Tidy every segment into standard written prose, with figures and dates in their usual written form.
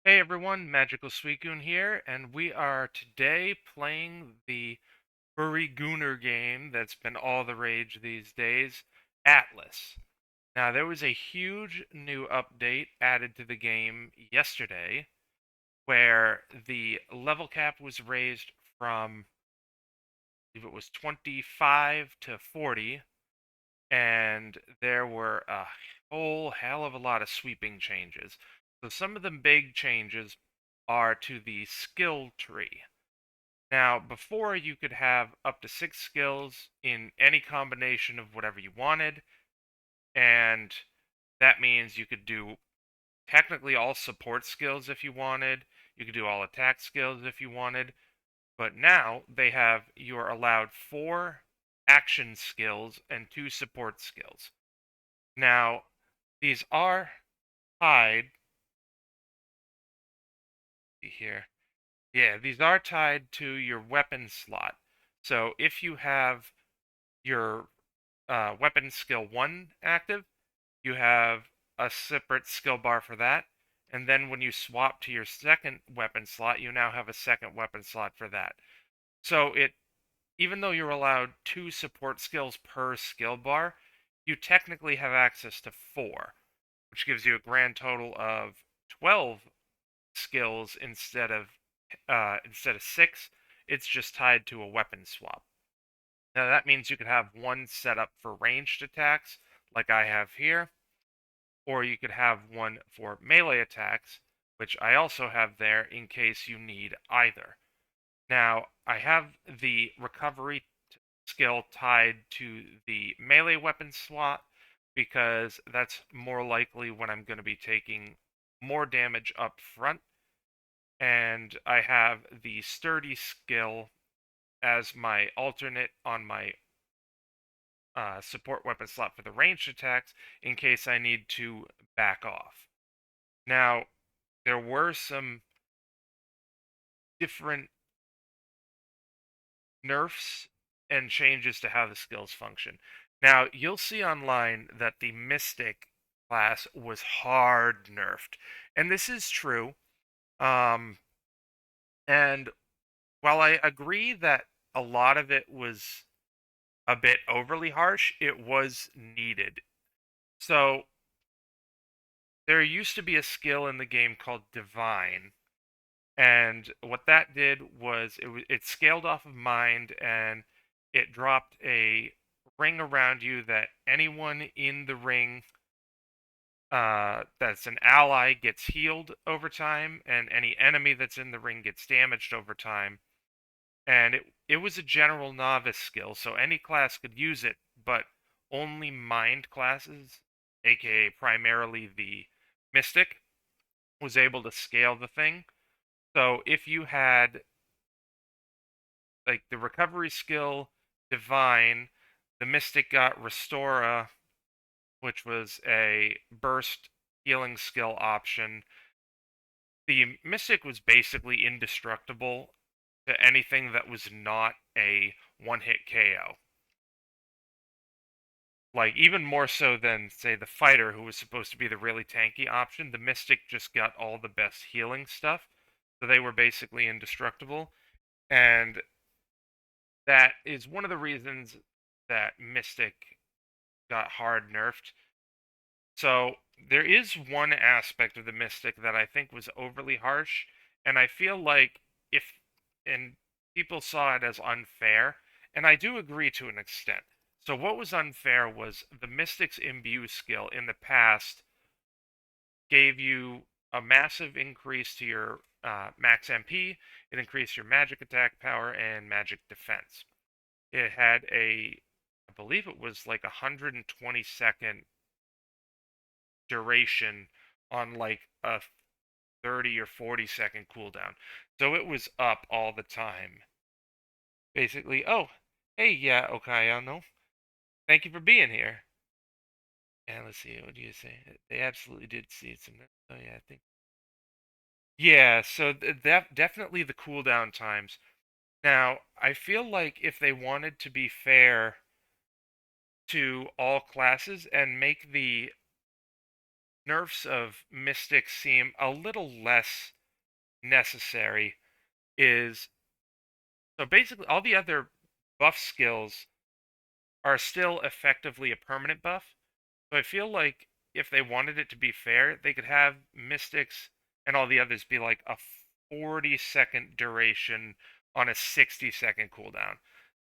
Hey everyone, MagicalSuicune here, and we are today playing the furry gooner game that's been all the rage these days, ATLYSS. Now, there was a huge new update added to the game yesterday where the level cap was raised from, I believe it was 25 to 40, and there were a whole hell of a lot of sweeping changes. So some of the big changes are to the skill tree. Now, before you could have up to 6 skills in any combination of whatever you wanted, and that means you could do technically all support skills if you wanted, you could do all attack skills if you wanted, but now they have you're allowed 4 action skills and 2 support skills. Now, these are tied here. Yeah, these are tied to your weapon slot. So if you have your weapon skill 1 active, you have a separate skill bar for that. And then when you swap to your second weapon slot, you now have a second weapon slot for that. So even though you're allowed 2 support skills per skill bar, you technically have access to 4, which gives you a grand total of 12 skills instead of 6. It's just tied to a weapon swap. Now that means you could have one set up for ranged attacks, like I have here, or you could have one for melee attacks, which I also have there in case you need either. Now, I have the recovery skill tied to the melee weapon slot because that's more likely when I'm going to be taking more damage up front. And I have the sturdy skill as my alternate on my support weapon slot for the ranged attacks in case I need to back off. Now, there were some different nerfs and changes to how the skills function. Now, you'll see online that the Mystic class was hard nerfed, and this is true. Um, and while I agree that a lot of it was a bit overly harsh, it was needed. So, there used to be a skill in the game called Divine, and what that did was it scaled off of mind and it dropped a ring around you that anyone in the ring that's an ally gets healed over time, and any enemy that's in the ring gets damaged over time. And it was a general novice skill, so any class could use it, but only mind classes, aka primarily the Mystic, was able to scale the thing. So if you had like the recovery skill Divine, the Mystic got Restora, which was a burst healing skill option. The Mystic was basically indestructible to anything that was not a one-hit KO. Like, even more so than, say, the Fighter, who was supposed to be the really tanky option, the Mystic just got all the best healing stuff, so they were basically indestructible. And that is one of the reasons that Mystic got hard nerfed. So there is one aspect of the Mystic that I think was overly harsh, and I feel like if and people saw it as unfair, and I do agree to an extent. So what was unfair was the Mystic's imbue skill in the past gave you a massive increase to your max MP, it increased your magic attack power and magic defense. It had I believe it was like 120-second duration on like a 30 or 40-second cooldown. So it was up all the time. Basically, oh, hey, yeah, Okayano. Thank you for being here. And let's see, what do you say? They absolutely did see some. Oh, yeah, I think. Yeah, so that definitely the cooldown times. Now, I feel like if they wanted to be fair to all classes and make the nerfs of Mystic seem a little less necessary is so basically all the other buff skills are still effectively a permanent buff. So I feel like if they wanted it to be fair, they could have Mystics and all the others be like a 40-second duration on a 60-second cooldown.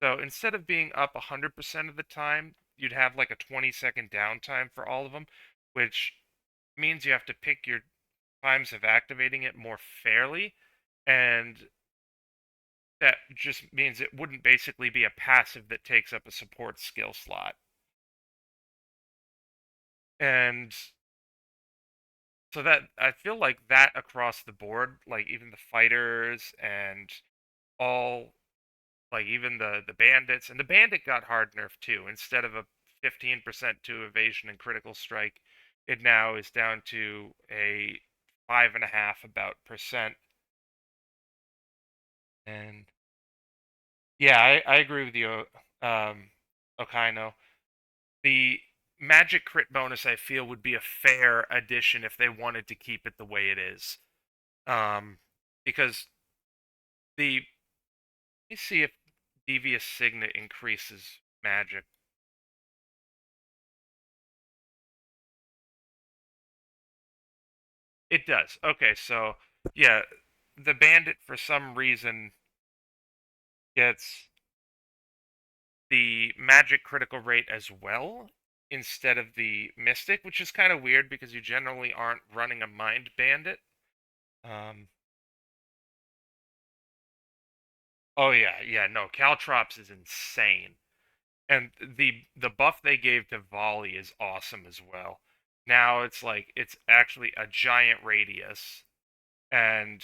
So instead of being up 100% of the time, you'd have like a 20-second downtime for all of them, which means you have to pick your times of activating it more fairly, and that just means it wouldn't basically be a passive that takes up a support skill slot. And so that I feel like that across the board, like even the fighters and all like even the bandits, and the bandit got hard nerfed too. Instead of a 15% to evasion and critical strike, it now is down to a 5.5 about percent. And yeah, I agree with you, Okaino. The magic crit bonus I feel would be a fair addition if they wanted to keep it the way it is. Um, because the let me see if Devious Signet increases magic. It does. Okay, so yeah, the bandit for some reason gets the magic critical rate as well instead of the mystic, which is kind of weird because you generally aren't running a mind bandit. Um, oh yeah, yeah, no, Caltrops is insane. And the buff they gave to volley is awesome as well. Now it's like it's actually a giant radius, and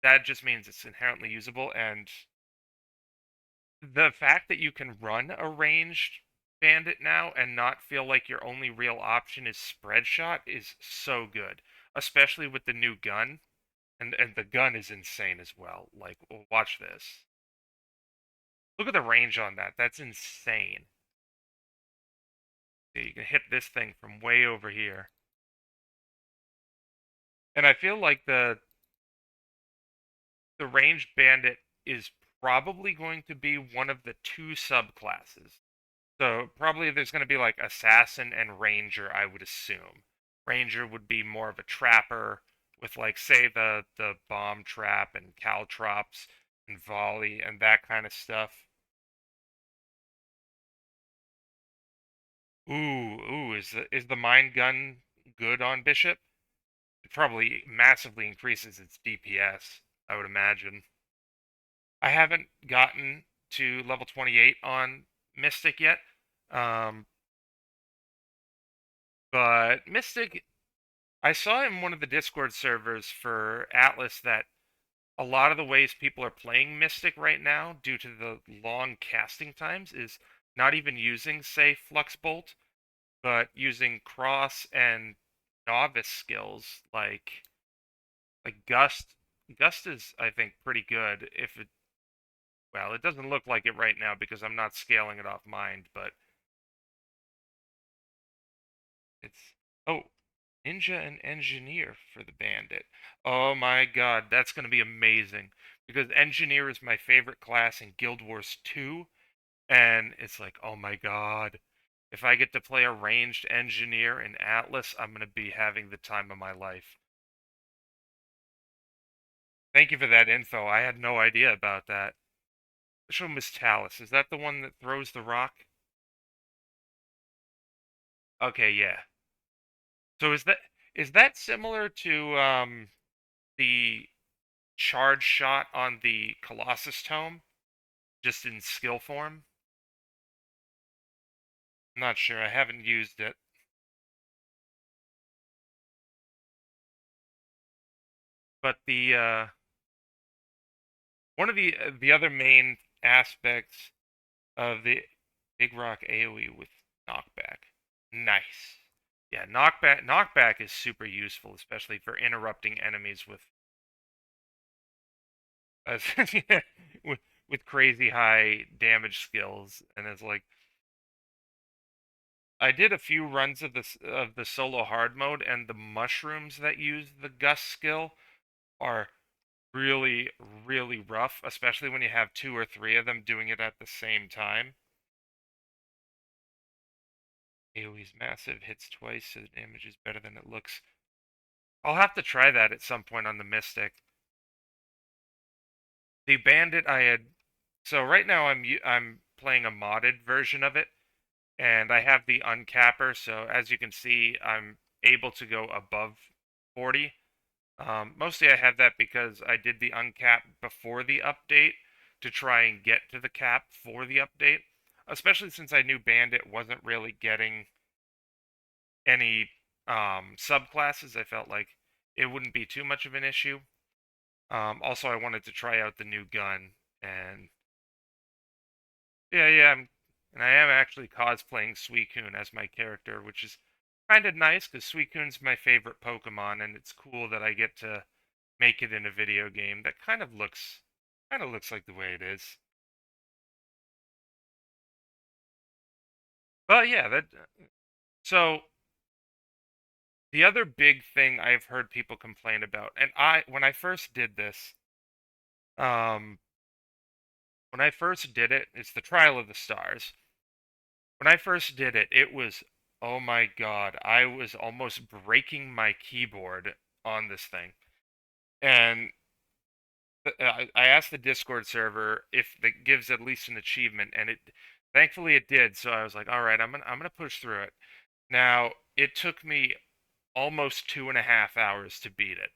that just means it's inherently usable. And the fact that you can run a ranged bandit now and not feel like your only real option is spread shot is so good, especially with the new gun. And the gun is insane as well. Like, watch this. Look at the range on that. That's insane. Yeah, you can hit this thing from way over here. And I feel like the ranged bandit is probably going to be one of the two subclasses. So probably there's going to be like assassin and ranger, I would assume. Ranger would be more of a trapper with like say the bomb trap and caltrops and volley and that kind of stuff. Ooh, is the mine gun good on Bishop? It probably massively increases its DPS, I would imagine. I haven't gotten to level 28 on Mystic yet. Um, but Mystic, I saw in one of the Discord servers for ATLYSS that a lot of the ways people are playing Mystic right now, due to the long casting times, is not even using, say, Flux Bolt, but using Cross and Novice skills like Gust. Gust is, I think, pretty good if it well, it doesn't look like it right now because I'm not scaling it off mind, but it's oh, Ninja and Engineer for the Bandit. Oh my god, that's going to be amazing because Engineer is my favorite class in Guild Wars 2, and it's like, oh my god, if I get to play a ranged Engineer in ATLYSS, I'm going to be having the time of my life. Thank you for that info. I had no idea about that. Which one was Talus? Is that the one that throws the rock? Okay, yeah. So is that similar to the charge shot on the Colossus tome, just in skill form? I'm not sure. I haven't used it. But the one of the other main aspects of the Big Rock AoE with knockback. Nice. Yeah, knockback is super useful, especially for interrupting enemies uh, with with crazy high damage skills. And it's like I did a few runs of the solo hard mode, and the mushrooms that use the gust skill are really, really rough, especially when you have two or three of them doing it at the same time. AoE's massive, hits twice, so the damage is better than it looks. I'll have to try that at some point on the Mystic. The Bandit I had... So right now I'm playing a modded version of it, and I have the uncapper, so as you can see, I'm able to go above 40. Mostly I have that because I did the uncap before the update to try and get to the cap for the update, especially since I knew Bandit wasn't really getting any subclasses. I felt like it wouldn't be too much of an issue. Also, I wanted to try out the new gun, and yeah, and I am actually cosplaying Suicune as my character, which is kind of nice because Suicune's my favorite Pokemon, and it's cool that I get to make it in a video game that kind of looks like the way it is. But yeah, that so the other big thing I've heard people complain about, and when I first did this, um, when I first did it, it's the Trial of the Stars. When I first did it, it was, oh my God, I was almost breaking my keyboard on this thing. And I asked the Discord server if it gives at least an achievement, and thankfully it did. So I was like, all right, I'm gonna push through it. Now it took me almost 2.5 hours to beat it.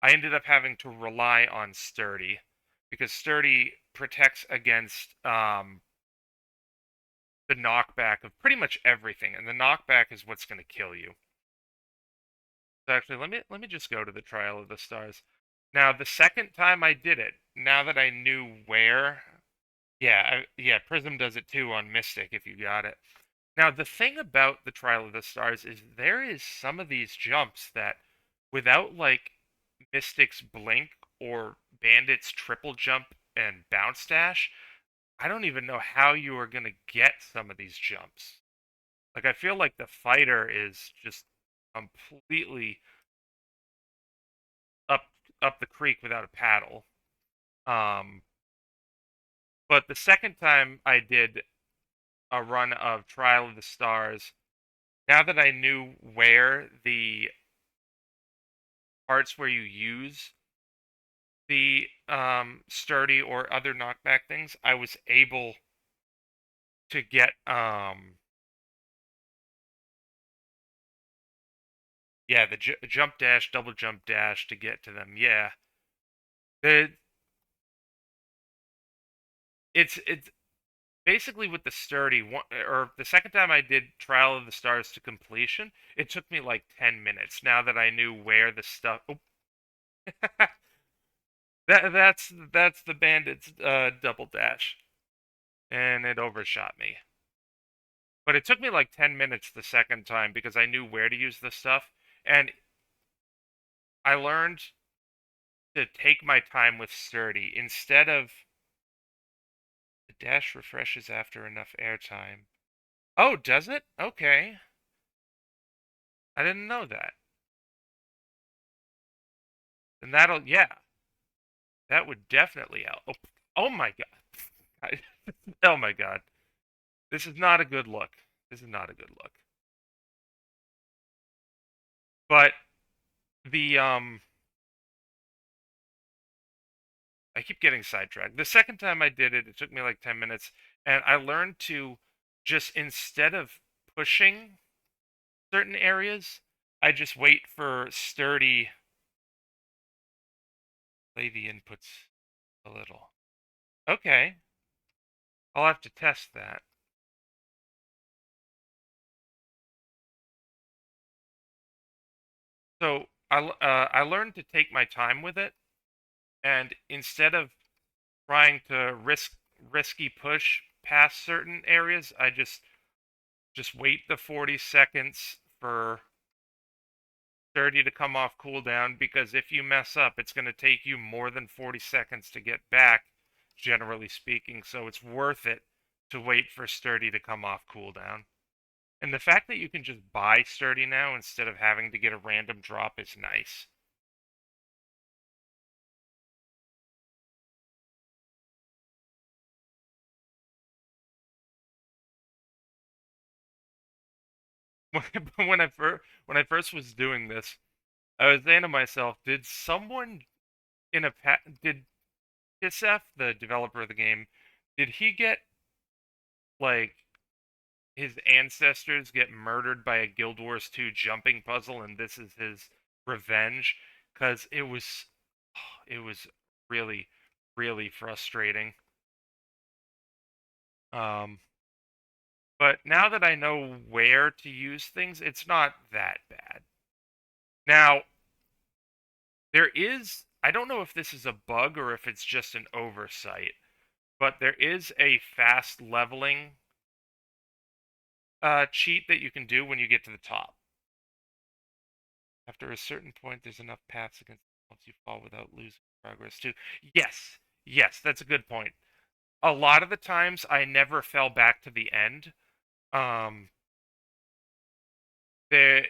I ended up having to rely on Sturdy because Sturdy protects against the knockback of pretty much everything, and the knockback is what's going to kill you. So actually, let me just go to the Trial of the Stars. Now, the second time I did it, now that I knew where, yeah, Prism does it too on Mystic if you got it. Now, the thing about the Trial of the Stars is there is some of these jumps that, without like Mystic's Blink or Bandit's triple jump and bounce dash, I don't even know how you are gonna get some of these jumps. Like I feel like the fighter is just completely up up the creek without a paddle. Um, but the second time I did a run of Trial of the Stars, now that I knew where the parts where you use the sturdy or other knockback things, I was able to get yeah, the jump dash, double jump dash to get to them. Yeah. The it's basically with the sturdy one, or the second time I did Trial of the Stars to completion, it took me like 10 minutes now that I knew where the stuff. Oh. That's the bandit's double dash, and it overshot me. But it took me like 10 minutes the second time because I knew where to use the stuff, and I learned to take my time with sturdy instead of the dash refreshes after enough airtime. Oh, does it? Okay. I didn't know that. And yeah, that would definitely help. Oh, oh my God. Oh my God. This is not a good look. This is not a good look. But the, I keep getting sidetracked. The second time I did it, it took me like 10 minutes, and I learned to just, instead of pushing certain areas, I just wait for sturdy, play the inputs a little. Okay. I'll have to test that. So I learned to take my time with it, and instead of trying to risky push past certain areas, I just wait the 40 seconds for 30 to come off cooldown, because if you mess up, it's going to take you more than 40 seconds to get back, generally speaking, so it's worth it to wait for sturdy to come off cooldown. And the fact that you can just buy sturdy now instead of having to get a random drop is nice. when I first was doing this, I was saying to myself, did someone did Kisef, the developer of the game, did he get like his ancestors get murdered by a Guild Wars 2 jumping puzzle and this is his revenge? Cuz it was really really frustrating. Um but now that I know where to use things, it's not that bad. Now, I don't know if this is a bug or if it's just an oversight, but there is a fast leveling cheat that you can do when you get to the top. After a certain point, there's enough paths against once you fall without losing progress too. Yes, yes, that's a good point. A lot of the times, I never fell back to the end. Um, there,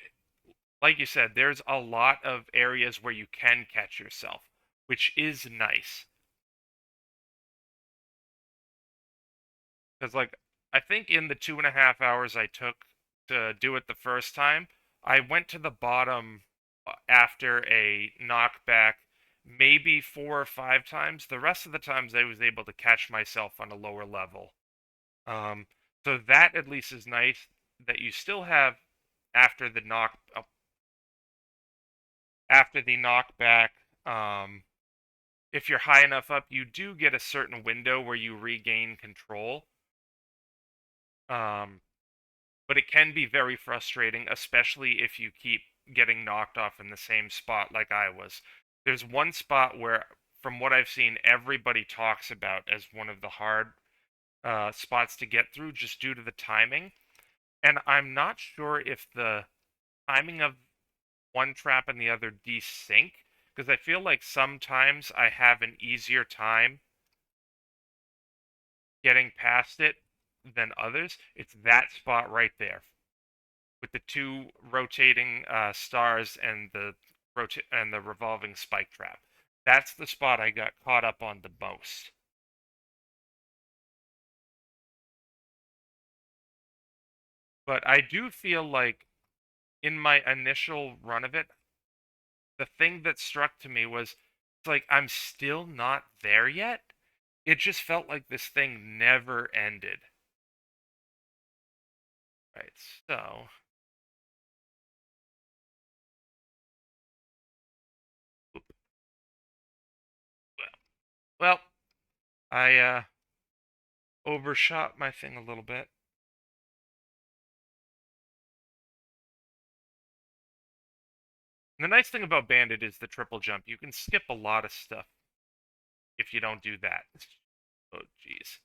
like you said, there's a lot of areas where you can catch yourself, which is nice. Because, like, I think in the 2.5 hours I took to do it the first time, I went to the bottom after a knockback maybe 4 or 5 times. The rest of the times I was able to catch myself on a lower level. Um, so that at least is nice that you still have after the after the knockback. If you're high enough up, you do get a certain window where you regain control. Um, but it can be very frustrating, especially if you keep getting knocked off in the same spot like I was. There's one spot where, from what I've seen, everybody talks about as one of the hard spots to get through just due to the timing. And I'm not sure if the timing of one trap and the other desync, because I feel like sometimes I have an easier time getting past it than others. It's that spot right there with the two rotating stars and the revolving spike trap. That's the spot I got caught up on the most. But I do feel like in my initial run of it, the thing that struck to me was it's like I'm still not there yet. It just felt like this thing never ended. Right, so well, I overshot my thing a little bit. And the nice thing about Bandit is the triple jump. You can skip a lot of stuff if you don't do that. Oh, jeez.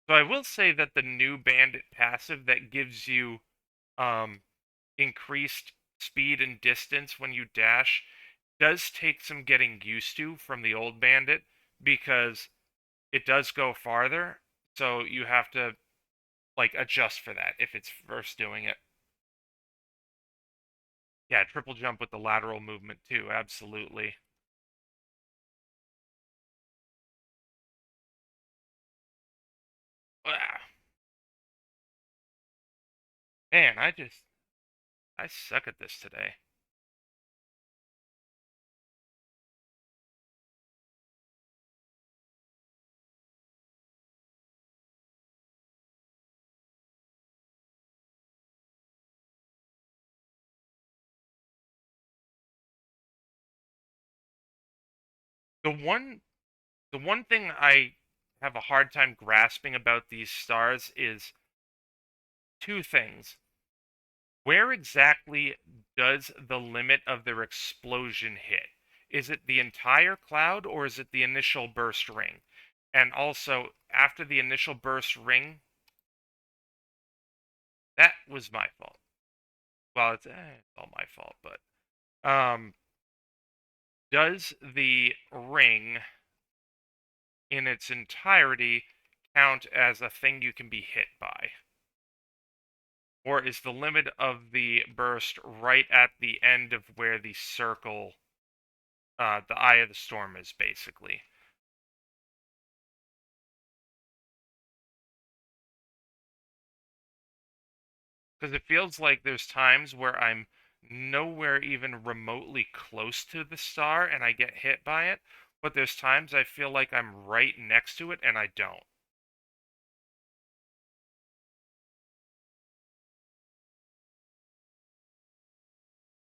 So I will say that the new Bandit passive that gives you um, increased speed and distance when you dash does take some getting used to from the old Bandit because it does go farther. So you have to like adjust for that if it's first doing it. Yeah, triple jump with the lateral movement too, absolutely. Ah, man, I suck at this today. The one the one thing I have a hard time grasping about these stars is two things. Where exactly does the limit of their explosion hit? Is it the entire cloud or is it the initial burst ring? And also, after the initial burst ring, that was my fault. Well, it's all my fault, but does the ring in its entirety count as a thing you can be hit by? Or is the limit of the burst right at the end of where the circle, the eye of the storm is, basically? Because it feels like there's times where I'm nowhere even remotely close to the star and I get hit by it, but there's times I feel like I'm right next to it and I don't.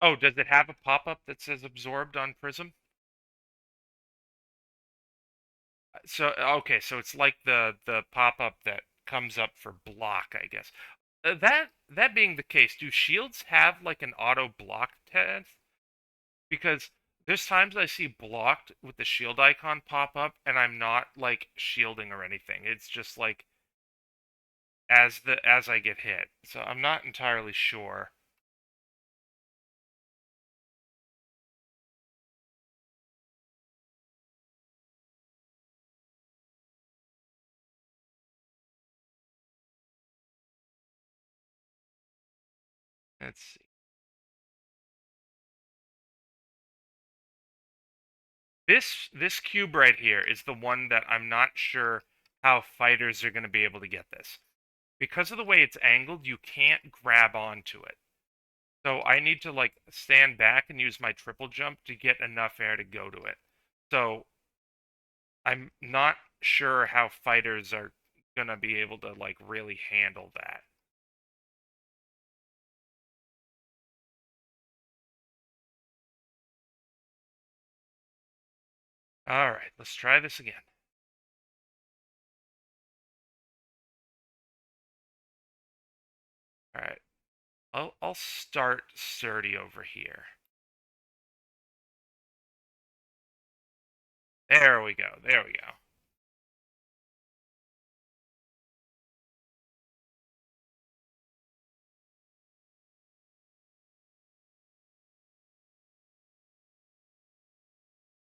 Oh, does it have a pop-up that says absorbed on Prism? So okay, so it's like the pop-up that comes up for block, I guess. That being the case, do shields have like an auto block test? Because there's times I see blocked with the shield icon pop up and I'm not like shielding or anything. It's just like as I get hit. So I'm not entirely sure. Let's see. This cube right here is the one that I'm not sure how fighters are going to be able to get this. Because of the way it's angled, you can't grab onto it. So I need to like stand back and use my triple jump to get enough air to go to it. So I'm not sure how fighters are gonna be able to like really handle that. All right, let's try this again. All right, I'll start sturdy over here. There we go. There we go.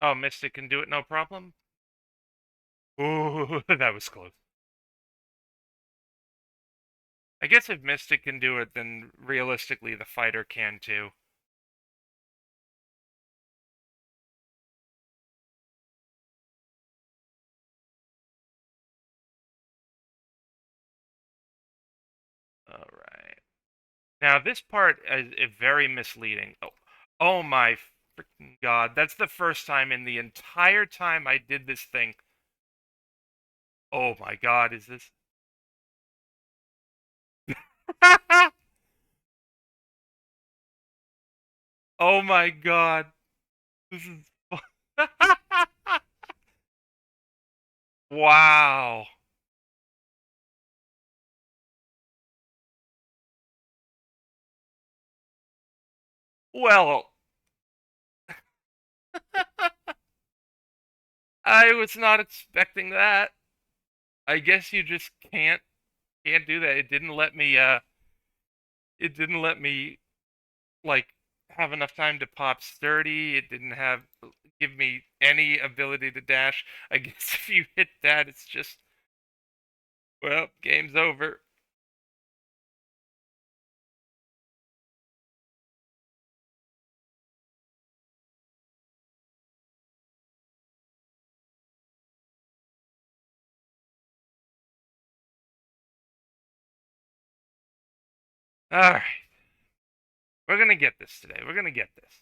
Oh, Mystic can do it, no problem. Ooh, that was close. I guess if Mystic can do it, then realistically the fighter can too. All right. Now this part is very misleading. Oh, oh my freaking god! That's the first time in the entire time I did this thing. Oh my god, is this? Oh my god. This is wow. Well, I was not expecting that. I guess you just can't do that. It didn't let me like have enough time to pop sturdy. It didn't have give me any ability to dash. I guess if you hit that, it's just well, game's over. All right. We're going to get this today. We're going to get this.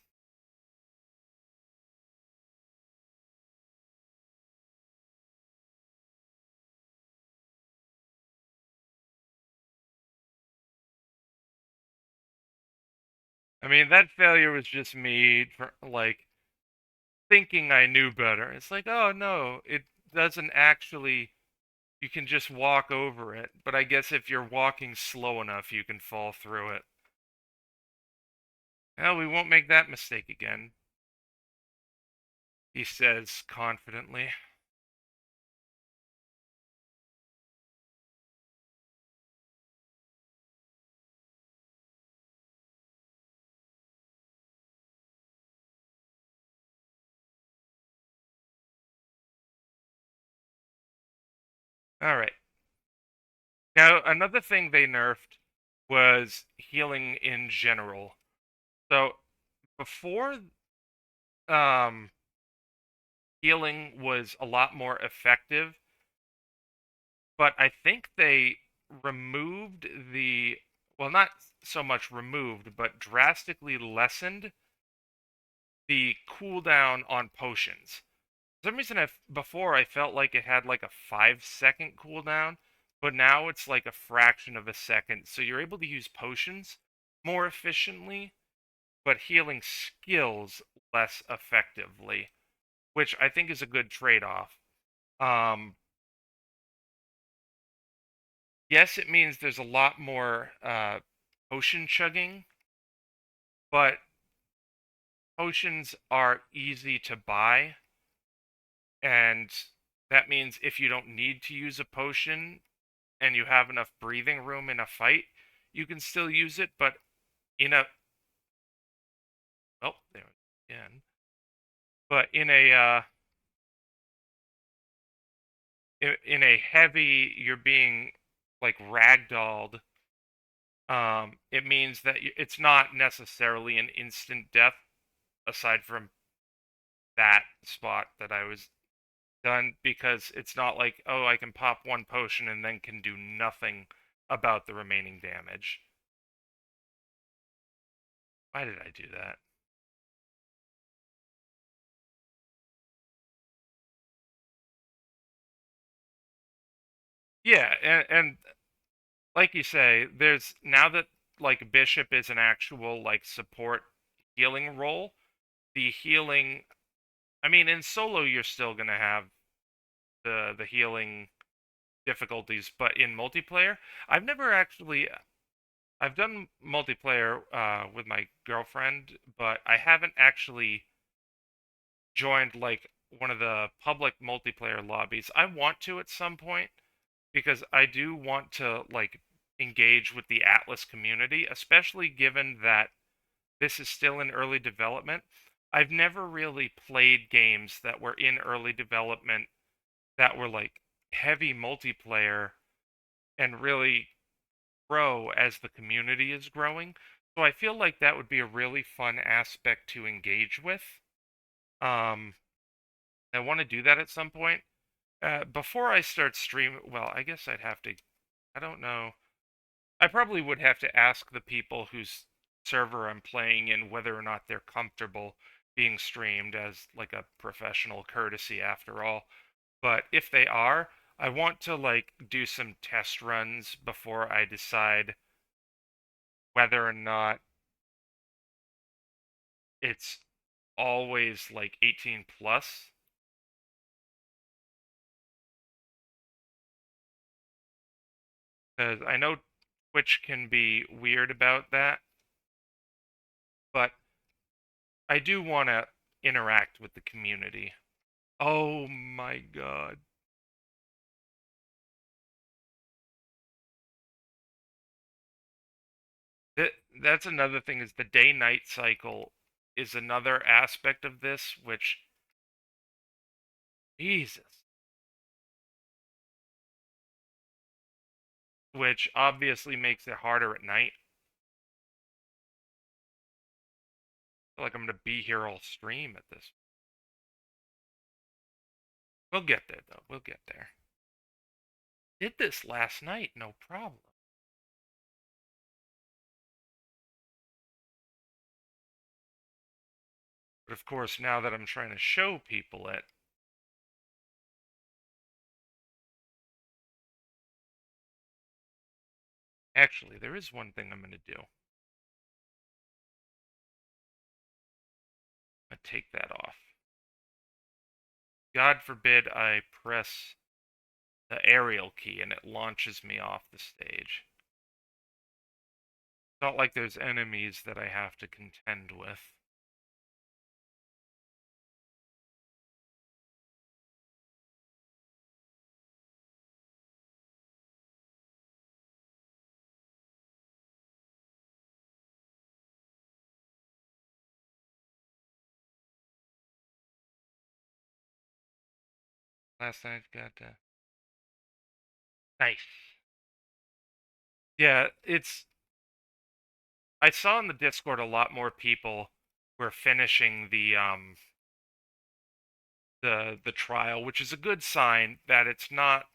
I mean, that failure was just me like thinking I knew better. It's like, oh no, it doesn't actually. You can just walk over it, but I guess if you're walking slow enough, you can fall through it. Well, we won't make that mistake again, he says confidently. All right. Now, another thing they nerfed was healing in general. So, before um healing was a lot more effective, but I think they removed the well, not so much removed, but drastically lessened the cooldown on potions. For some reason, before I felt like it had like a 5 second cooldown, but now it's like a fraction of a second. So you're able to use potions more efficiently, but healing skills less effectively, which I think is a good trade-off. Um, yes, it means there's a lot more potion chugging, but potions are easy to buy, and that means if you don't need to use a potion and you have enough breathing room in a fight, you can still use it, but in a oh, there again. But in a heavy, you're being like ragdolled. It means that it's not necessarily an instant death, aside from that spot that I was done, because it's not like, oh, I can pop one potion and then can do nothing about the remaining damage. Why did I do that? Yeah, and like you say, there's now that like Bishop is an actual like support healing role, the healing, I mean, in solo you're still gonna have the healing difficulties, but in multiplayer, I've never actually I've done multiplayer with my girlfriend, but I haven't actually joined like one of the public multiplayer lobbies. I want to at some point because I do want to like engage with the ATLYSS community, especially given that this is still in early development. I've never really played games that were in early development that were like heavy multiplayer and really grow as the community is growing. So I feel like that would be a really fun aspect to engage with. Um, I want to do that at some point. Before I start streaming, well, I guess I'd have to, I don't know. I probably would have to ask the people whose server I'm playing in whether or not they're comfortable being streamed, as like a professional courtesy after all. But if they are, I want to like do some test runs before I decide whether or not it's always like 18 plus. Because I know Twitch can be weird about that, but I do want to interact with the community. Oh my god. That's another thing, is the day-night cycle is another aspect of this, which, Jesus, which obviously makes it harder at night. I feel like I'm gonna be here all stream at this. We'll get there though. We'll get there. Did this last night, no problem. But of course, now that I'm trying to show people it, actually, there is one thing I'm gonna do. I'm gonna take that off. God forbid I press the aerial key and it launches me off the stage. It's not like there's enemies that I have to contend with. Last night got nice. Yeah, it's. I saw in the Discord a lot more people were finishing the trial, which is a good sign that it's not,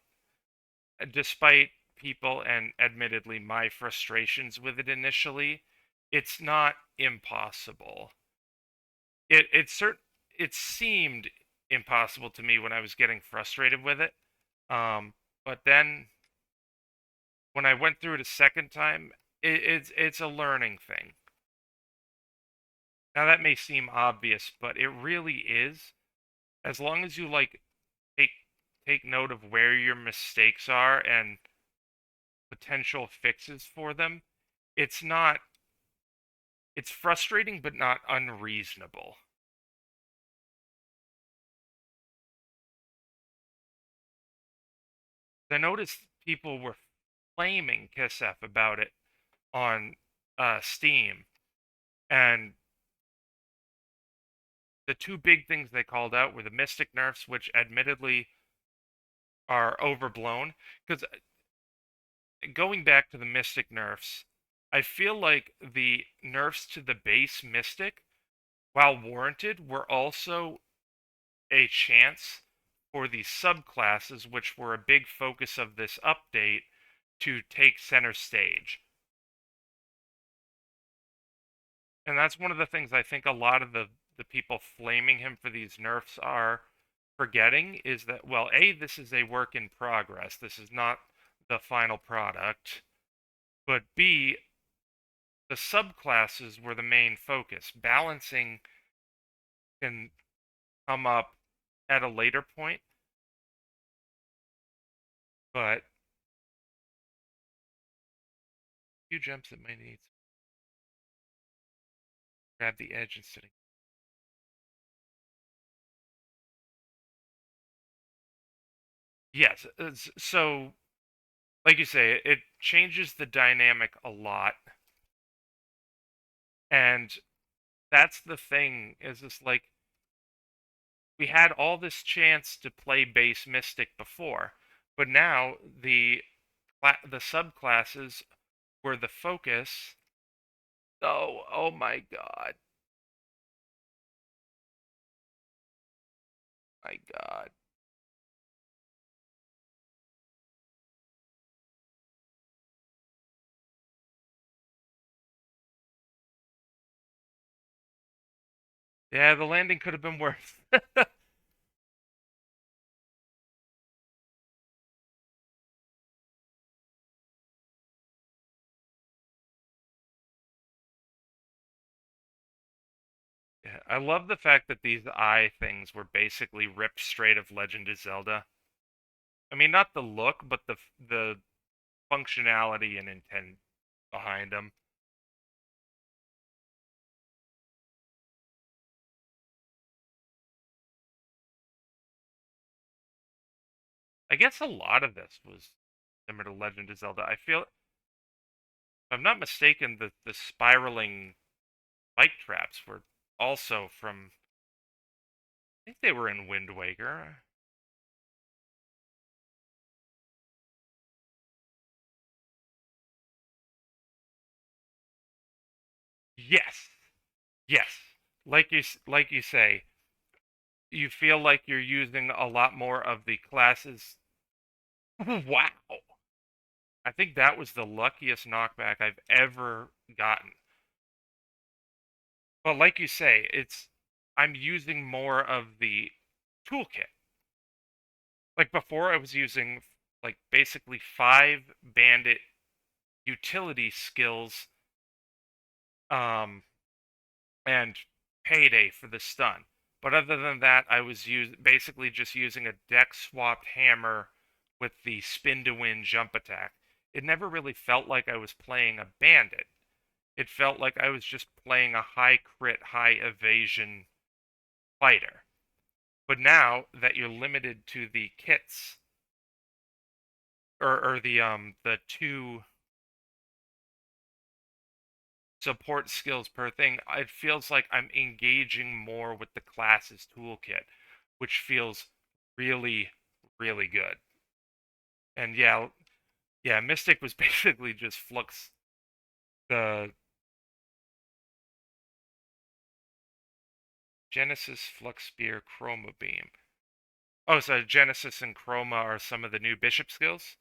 despite people, and admittedly my frustrations with it initially, it's not impossible. It seemed impossible to me when I was getting frustrated with it. But then when I went through it a second time, it's a learning thing. Now that may seem obvious, but it really is. As long as you like take take note of where your mistakes are and potential fixes for them, it's not it's frustrating but not unreasonable. I noticed people were flaming Kisef about it on Steam, and the two big things they called out were the Mystic nerfs, which admittedly are overblown. Because going back to the Mystic nerfs, I feel like the nerfs to the base Mystic, while warranted, were also a chance for the subclasses, which were a big focus of this update, to take center stage. And that's one of the things I think a lot of the people flaming him for these nerfs are forgetting is that, well, A, this is a work in progress. This is not the final product. But B, the subclasses were the main focus. Balancing can come up at a later point, but few gems that might need grab the edge instead of. Yes, so like you say, it changes the dynamic a lot, and that's the thing. Is this like we had all this chance to play base Mystic before, but now the subclasses were the focus. Oh my god, my god. Yeah, the landing could have been worse. Yeah, I love the fact that these eye things were basically ripped straight of Legend of Zelda. I mean, not the look, but the functionality and intent behind them. I guess a lot of this was similar to Legend of Zelda. I feel, if I'm not mistaken, the spiraling bike traps were also from. I think they were in Wind Waker. Yes, yes. Like you say, you feel like you're using a lot more of the classes. Wow. I think that was the luckiest knockback I've ever gotten. But like you say, I'm using more of the toolkit. Like before I was using like basically 5 bandit utility skills and payday for the stun. But other than that, I was basically just using a deck swapped hammer with the spin to win jump attack. It never really felt like I was playing a bandit. It felt like I was just playing a high crit, high evasion fighter. But now that you're limited to the kits or the 2 support skills per thing, it feels like I'm engaging more with the class's toolkit, which feels really, really good. And yeah, Mystic was basically just Flux the Genesis, Flux Spear, Chroma Beam. Oh, so Genesis and Chroma are some of the new Bishop skills?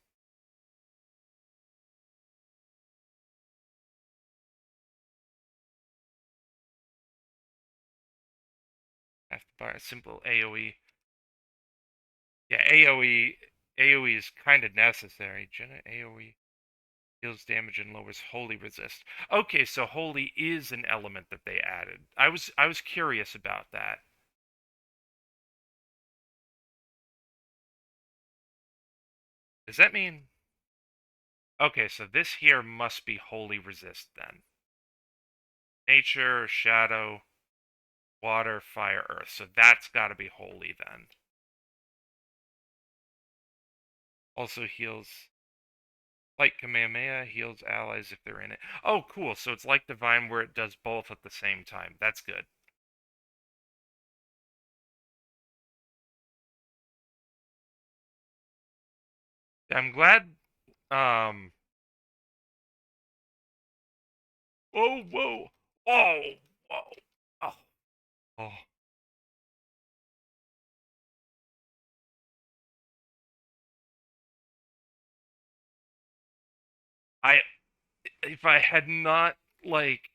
Path bar, simple AoE. Yeah, AoE is kind of necessary. Jenna AoE deals damage and lowers holy resist. Okay, so holy is an element that they added. I was curious about that. Does that mean? Okay, so this here must be holy resist then. Nature, shadow, water, fire, earth. So that's got to be holy then. Also heals. Like Kamehameha heals allies if they're in it. Oh, cool. So it's like Divine where it does both at the same time. That's good. I'm glad. Um. Whoa, whoa, whoa, whoa. Oh, oh. I if I had not like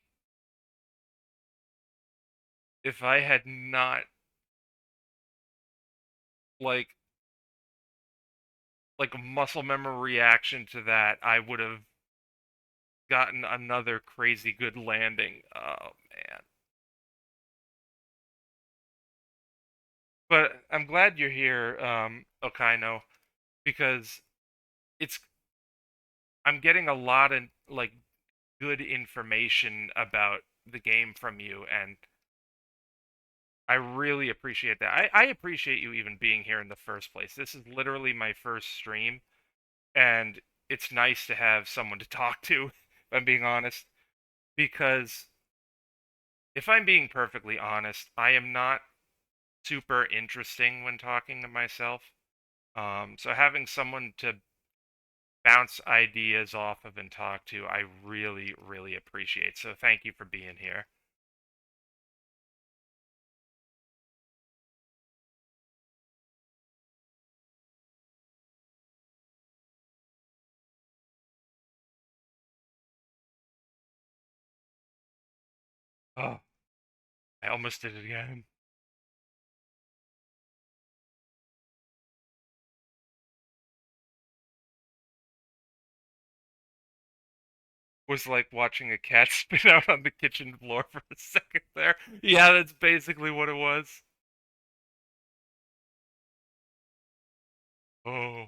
if I had not like like a muscle memory reaction to that, I would have gotten another crazy good landing. Oh man. But I'm glad you're here, Okaino, because it's I'm getting a lot of like good information about the game from you, and I really appreciate that. I appreciate you even being here in the first place. This is literally my first stream, and it's nice to have someone to talk to, if I'm being honest, because if I'm being perfectly honest, I am not super interesting when talking to myself. So having someone to bounce ideas off of and talk to, I really, really appreciate. So thank you for being here. Oh, I almost did it again. Was like watching a cat spit out on the kitchen floor for a second there. Yeah, that's basically what it was. Oh,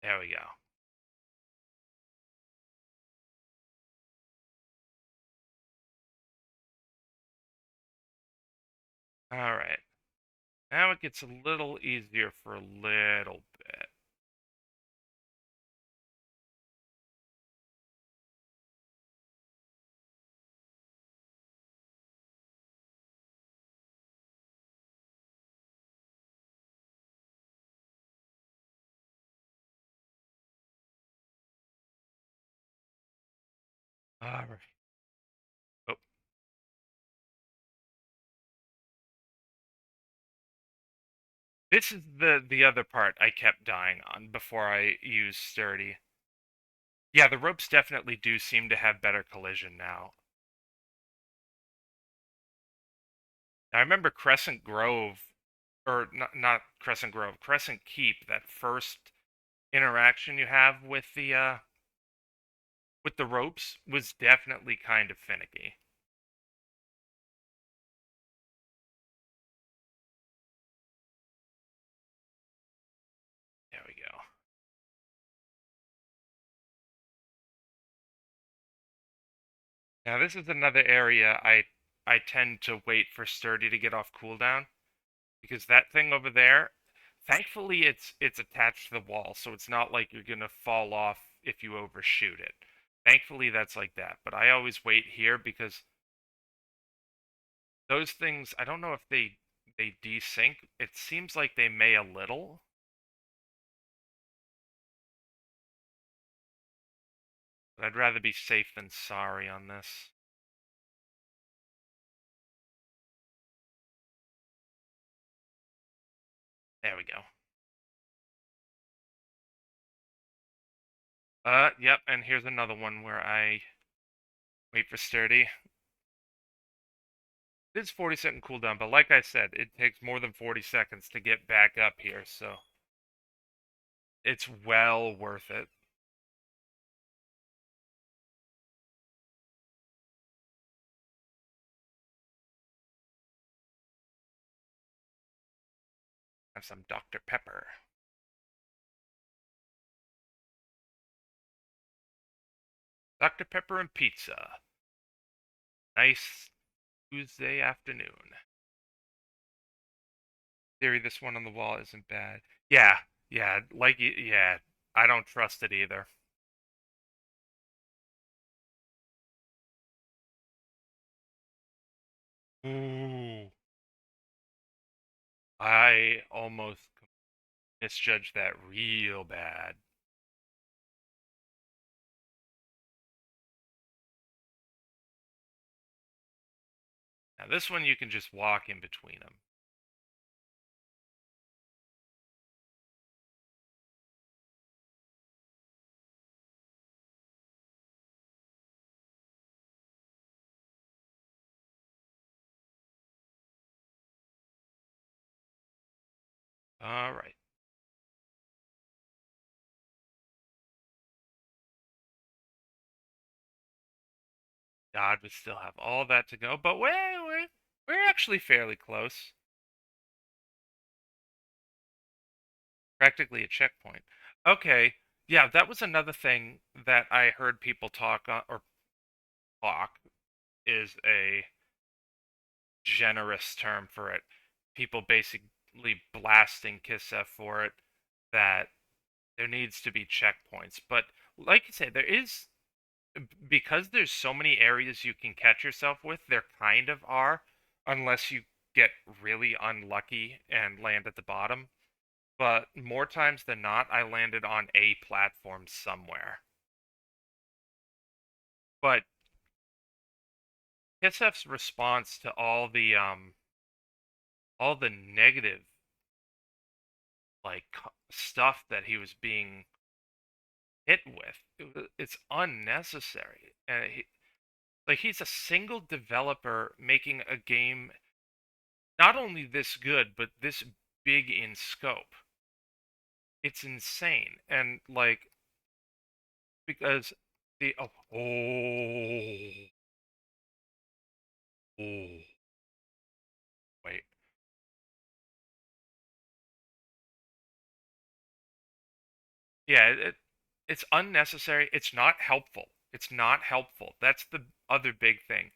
there we go. All right. Now it gets a little easier for a little bit. All right. Oh, this is the other part I kept dying on before I used sturdy. Yeah, the ropes definitely do seem to have better collision now. I remember Crescent Grove, or not Crescent Grove, Crescent Keep. That first interaction you have with the ropes was definitely kind of finicky. There we go. Now this is another area I tend to wait for sturdy to get off cooldown because that thing over there, thankfully it's attached to the wall, so it's not like you're gonna fall off if you overshoot it. Thankfully that's like that, but I always wait here because those things, I don't know if they desync. It seems like they may a little, but I'd rather be safe than sorry on this. There we go. Yep, and here's another one where I Wait for sturdy. It is 40-second cooldown, but like I said, it takes more than 40 seconds to get back up here, so it's well worth it. Have some Dr. Pepper. Dr. Pepper and pizza. Nice Tuesday afternoon. Theory, this one on the wall isn't bad. Yeah, yeah, yeah. I don't trust it either. Ooh. I almost misjudged that real bad. Now this one you can just walk in between them. All right. God would still have all that to go, but we're actually fairly close. Practically a checkpoint. Okay, yeah, that was another thing that I heard people talk or talk is a generous term for it. People basically blasting Kisef for it, that there needs to be checkpoints. But like you say, there is, because there's so many areas you can catch yourself with, there kind of are, unless you get really unlucky and land at the bottom. But more times than not, I landed on a platform somewhere. But Kisef's response to all the negative like stuff that he was being hit with, it's unnecessary. And he's a single developer making a game not only this good but this big in scope. It's insane. And like, because the oh wait. Yeah, it's unnecessary. It's not helpful. It's not helpful. That's the other big thing,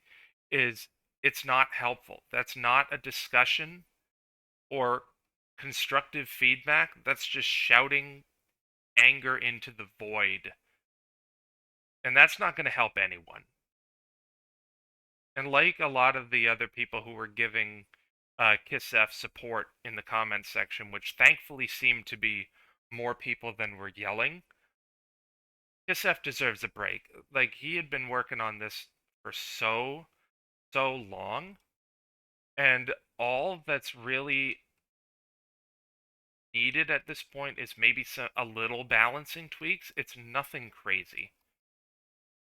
is it's not helpful. That's not a discussion or constructive feedback. That's just shouting anger into the void. And that's not going to help anyone. And like a lot of the other people who were giving KissF support in the comments section, which thankfully seemed to be more people than were yelling, KissF deserves a break. Like, he had been working on this for so long, and all that's really needed at this point is maybe a little balancing tweaks. It's nothing crazy.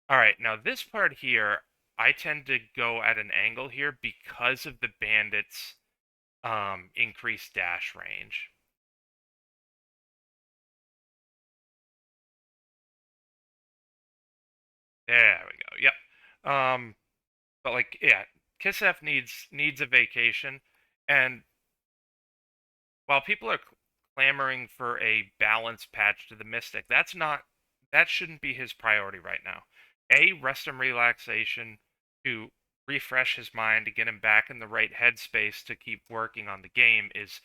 All right, now this part here, I tend to go at an angle here because of the bandits' increased dash range. There we go. Yep. But like, yeah, KissF needs a vacation, and while people are clamoring for a balance patch to the Mystic, that shouldn't be his priority right now. Rest and relaxation to refresh his mind, to get him back in the right headspace to keep working on the game is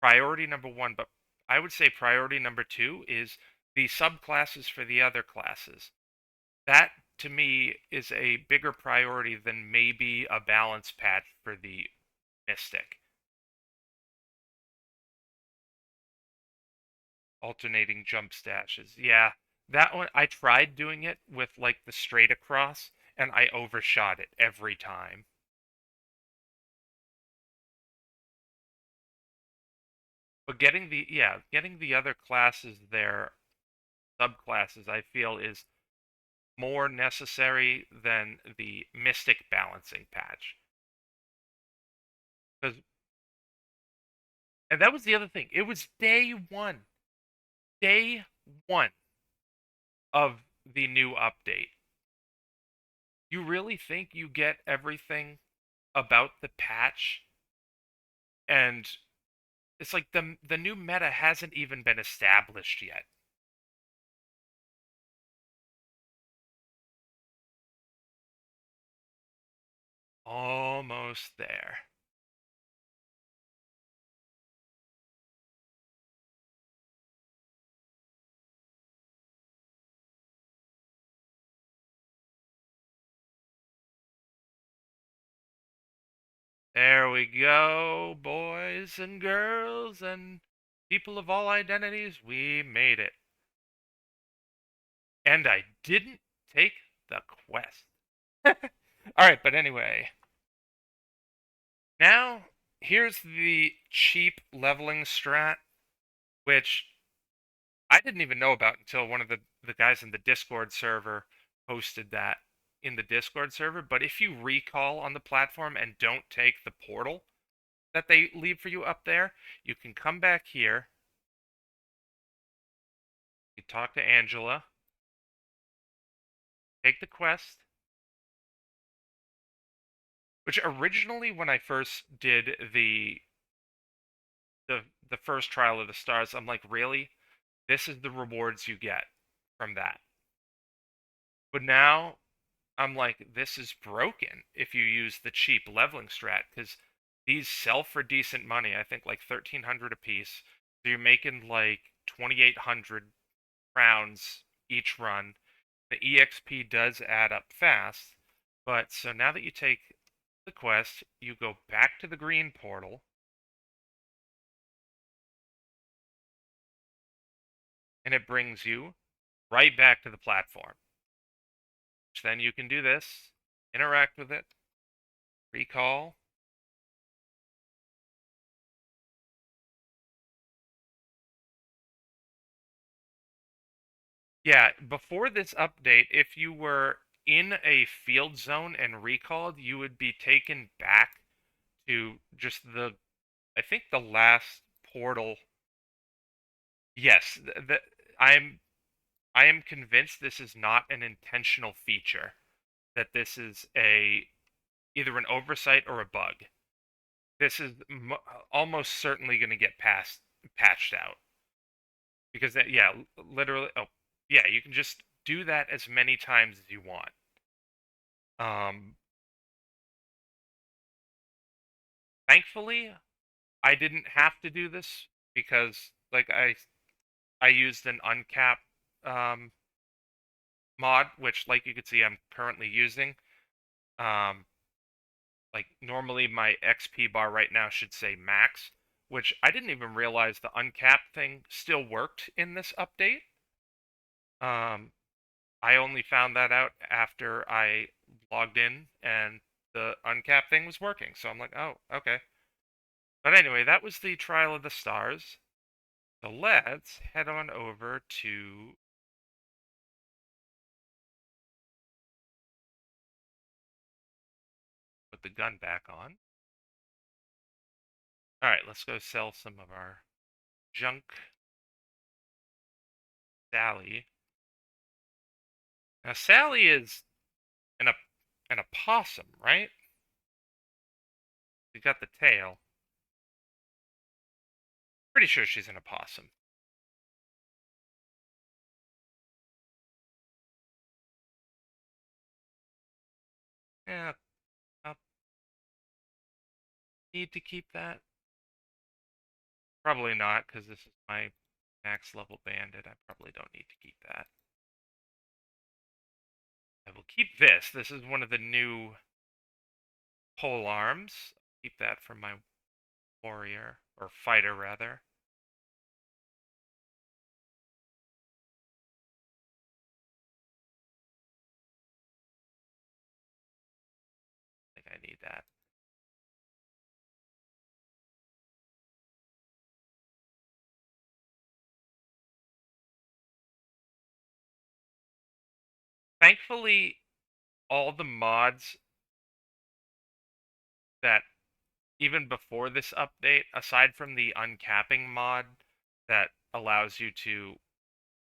priority number one. But I would say priority number two is the subclasses for the other classes. That, to me, is a bigger priority than maybe a balance patch for the Mystic. Alternating jump stashes. Yeah, that one, I tried doing it with like the straight across, and I overshot it every time. But getting the other classes, their subclasses, I feel is more necessary than the Mystic balancing patch. And that was the other thing. It was day one of the new update. You really think you get everything about the patch? And it's like the new meta hasn't even been established yet. Almost there. There we go, boys and girls and people of all identities. We made it. And I didn't take the quest. Alright, but anyway. Now, here's the cheap leveling strat, which I didn't even know about until one of the guys in the Discord server posted that in the Discord server. But if you recall on the platform and don't take the portal that they leave for you up there, you can come back here. You talk to Angela. Take the quest. Which originally, when I first did the first trial of the stars, I'm like, really? This is the rewards you get from that. But now I'm like, this is broken if you use the cheap leveling strat, because these sell for decent money. I think like 1,300 a piece. So you're making like 2,800 rounds each run. The EXP does add up fast. But so now that you take the quest, you go back to the green portal. And it brings you right back to the platform. Which then you can do this, interact with it, recall. Yeah, before this update, if you were in a field zone and recalled, you would be taken back to just I think the last portal. Yes, I am convinced this is not an intentional feature, that this is either an oversight or a bug. This is almost certainly going to get patched out. Because that, yeah, literally, oh, yeah, you can just do that as many times as you want. Thankfully, I didn't have to do this because, like, I used an uncap mod, which, like you can see, I'm currently using. Like, normally my XP bar right now should say max, which I didn't even realize the uncap thing still worked in this update. I only found that out after I logged in and the uncap thing was working. So I'm like, oh, okay. But anyway, that was the Trial of the Stars. So let's head on over to put the gun back on. All right, let's go sell some of our junk. Sally. Now Sally is an opossum, right? She got the tail. Pretty sure she's an opossum. Yeah, I'll need to keep that. Probably not, because this is my max level bandit. I probably don't need to keep that. I will keep this. This is one of the new pole arms. Keep that for my warrior, or fighter rather. I think I need that. Thankfully, all the mods that even before this update, aside from the uncapping mod that allows you to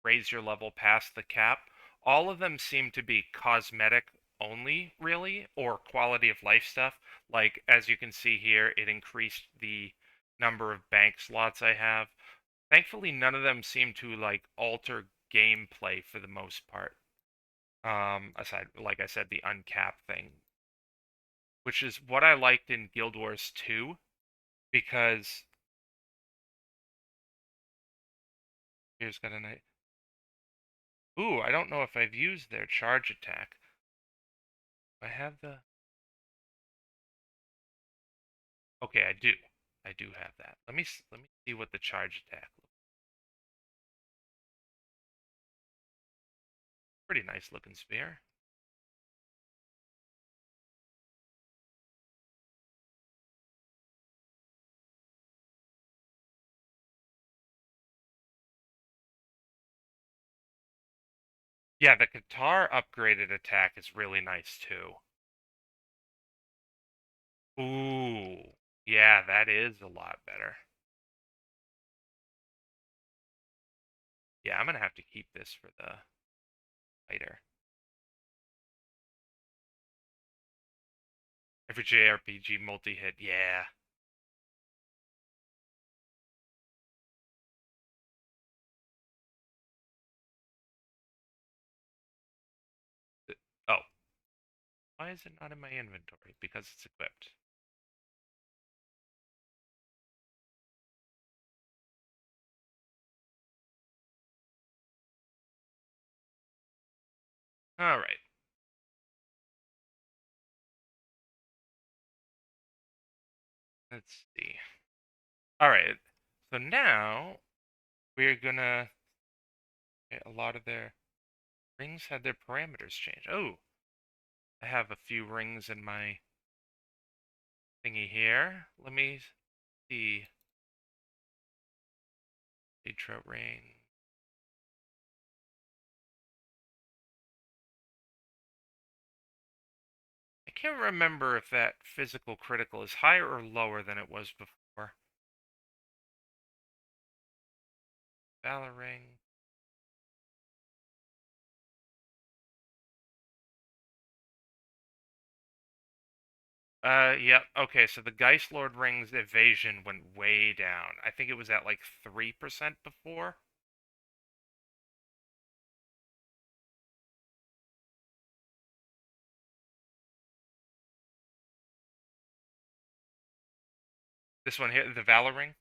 raise your level past the cap, all of them seem to be cosmetic only, really, or quality of life stuff. Like, as you can see here, it increased the number of bank slots I have. Thankfully, none of them seem to, like, alter gameplay for the most part. Aside, like I said, the uncap thing, which is what I liked in Guild Wars 2, because here's got a nice. Ooh, I don't know if I've used their charge attack. I have the. Okay, I do. I do have that. Let me see what the charge attack looks. Pretty nice looking spear. Yeah, the guitar upgraded attack is really nice too. Ooh, yeah, that is a lot better. Yeah, I'm gonna have to keep this for the fighter. Every JRPG multi-hit, yeah. Oh, why is it not in my inventory? Because it's equipped. All right. Let's see. All right. So now we're gonna. A lot of their rings had their parameters changed. Oh, I have a few rings in my thingy here. Let me see. Intro ring. I can't remember if that physical critical is higher or lower than it was before. Valor ring. Yep. Okay, so the Geist Lord ring's evasion went way down. I think it was at like 3% before. This one here, the Valor ring.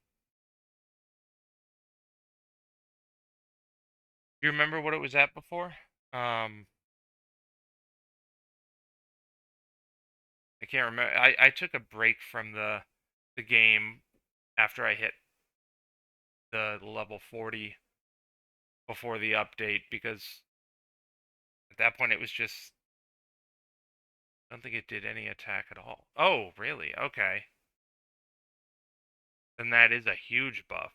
You remember what it was at before? Um, I can't remember. I took a break from the game after I hit the level 40 before the update because at that point it was just I don't think it did any attack at all. Oh, really? Okay. Then that is a huge buff.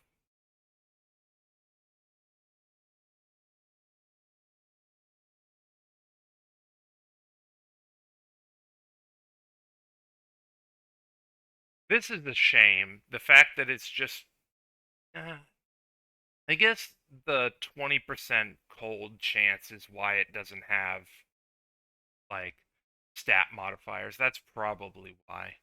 This is the shame. The fact that it's just I guess the 20% cold chance is why it doesn't have like stat modifiers. That's probably why.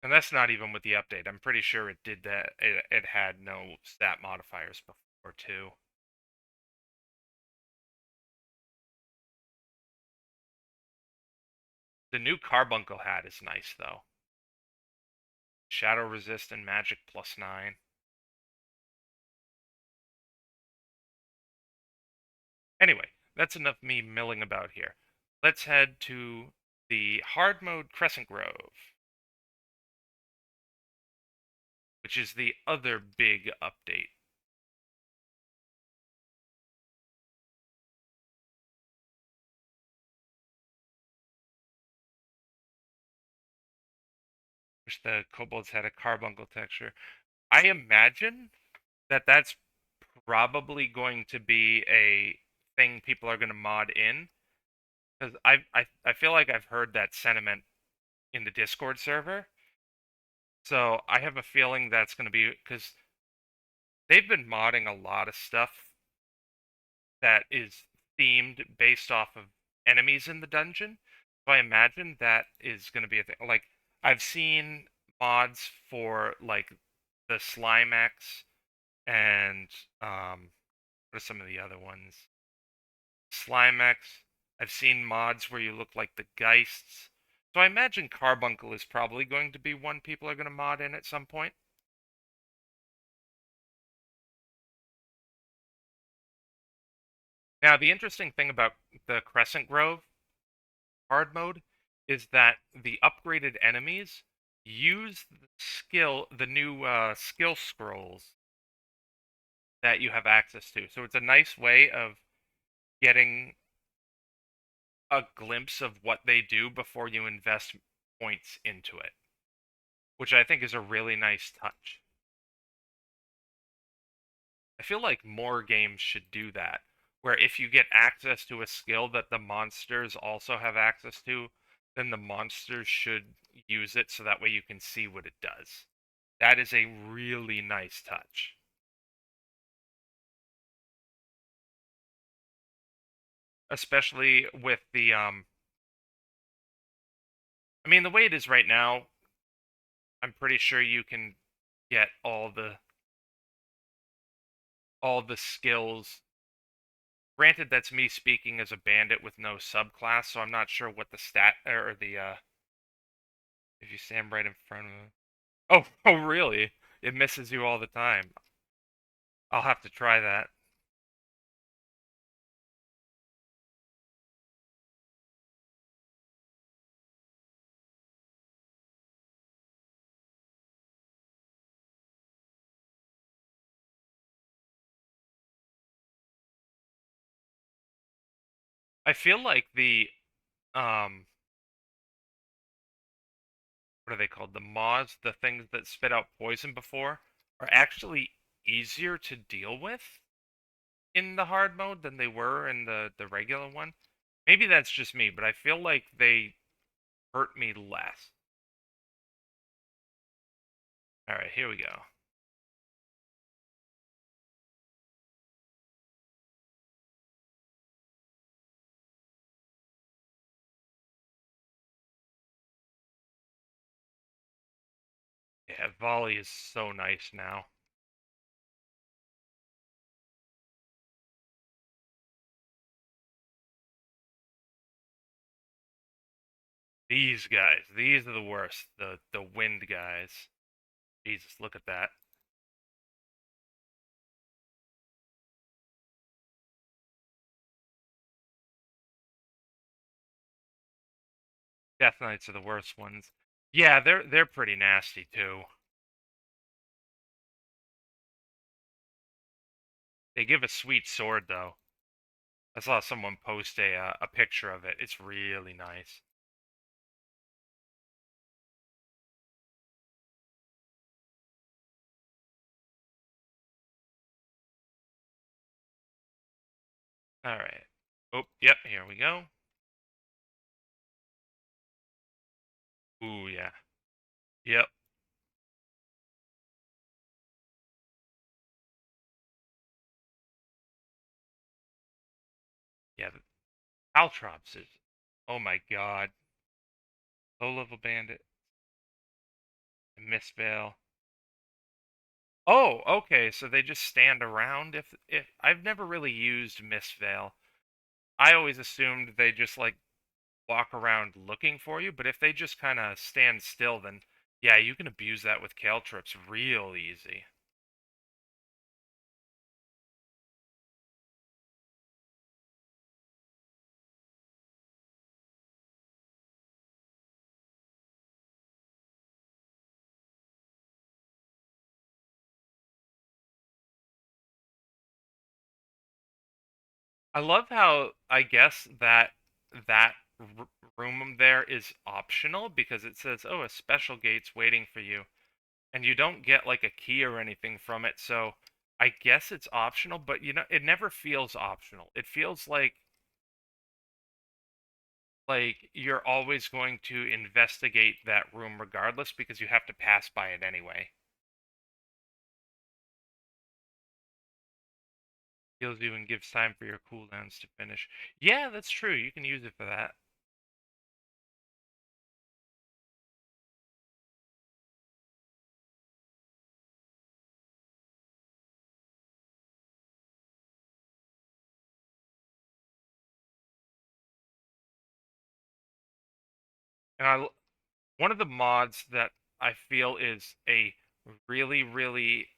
And that's not even with the update. I'm pretty sure it did that. It had no stat modifiers before, too. The new carbuncle hat is nice, though. Shadow resist and magic +9. Anyway, that's enough me milling about here. Let's head to the hard mode Crescent Grove, which is the other big update. Wish the kobolds had a carbuncle texture. I imagine that that's probably going to be a thing people are going to mod in, because I feel like I've heard that sentiment in the Discord server. So I have a feeling that's going to be, because they've been modding a lot of stuff that is themed based off of enemies in the dungeon. So I imagine that is going to be a thing. Like, I've seen mods for like the Slimex and what are some of the other ones? Slimex. I've seen mods where you look like the Geists. So I imagine Carbuncle is probably going to be one people are going to mod in at some point. Now, the interesting thing about the Crescent Grove hard mode is that the upgraded enemies use the new skill scrolls that you have access to. So it's a nice way of getting a glimpse of what they do before you invest points into it, which I think is a really nice touch. I feel like more games should do that, where if you get access to a skill that the monsters also have access to, then the monsters should use it so that way you can see what it does. That is a really nice touch. Especially with the I mean the way it is right now, I'm pretty sure you can get all the skills. Granted, that's me speaking as a bandit with no subclass, so I'm not sure what the stat or the if you stand right in front of him. Oh, oh really? It misses you all the time. I'll have to try that. I feel like the um what are they called? The moths, the things that spit out poison before, are actually easier to deal with in the hard mode than they were in the regular one. Maybe that's just me, but I feel like they hurt me less. Alright, here we go. Yeah, volley is so nice now. These guys, these are the worst. The wind guys. Jesus, look at that. Death Knights are the worst ones. Yeah, they're pretty nasty too. They give a sweet sword though. I saw someone post a picture of it. It's really nice. All right. Oh, yep. Here we go. Ooh, yeah. Yep. Yeah. The Caltrops is. Oh my God. Low level bandit. Mistveil. Oh, okay. So they just stand around. If I've never really used Mistveil, I always assumed they just like walk around looking for you. But if they just kind of stand still, then yeah, you can abuse that with Caltrops real easy. I love how I guess that room there is optional because it says, "Oh, a special gate's waiting for you," and you don't get like a key or anything from it. So I guess it's optional, but you know, it never feels optional. It feels like you're always going to investigate that room regardless because you have to pass by it anyway. Heals you and gives time for your cooldowns to finish. Yeah, that's true. You can use it for that. And one of the mods that I feel is a really, really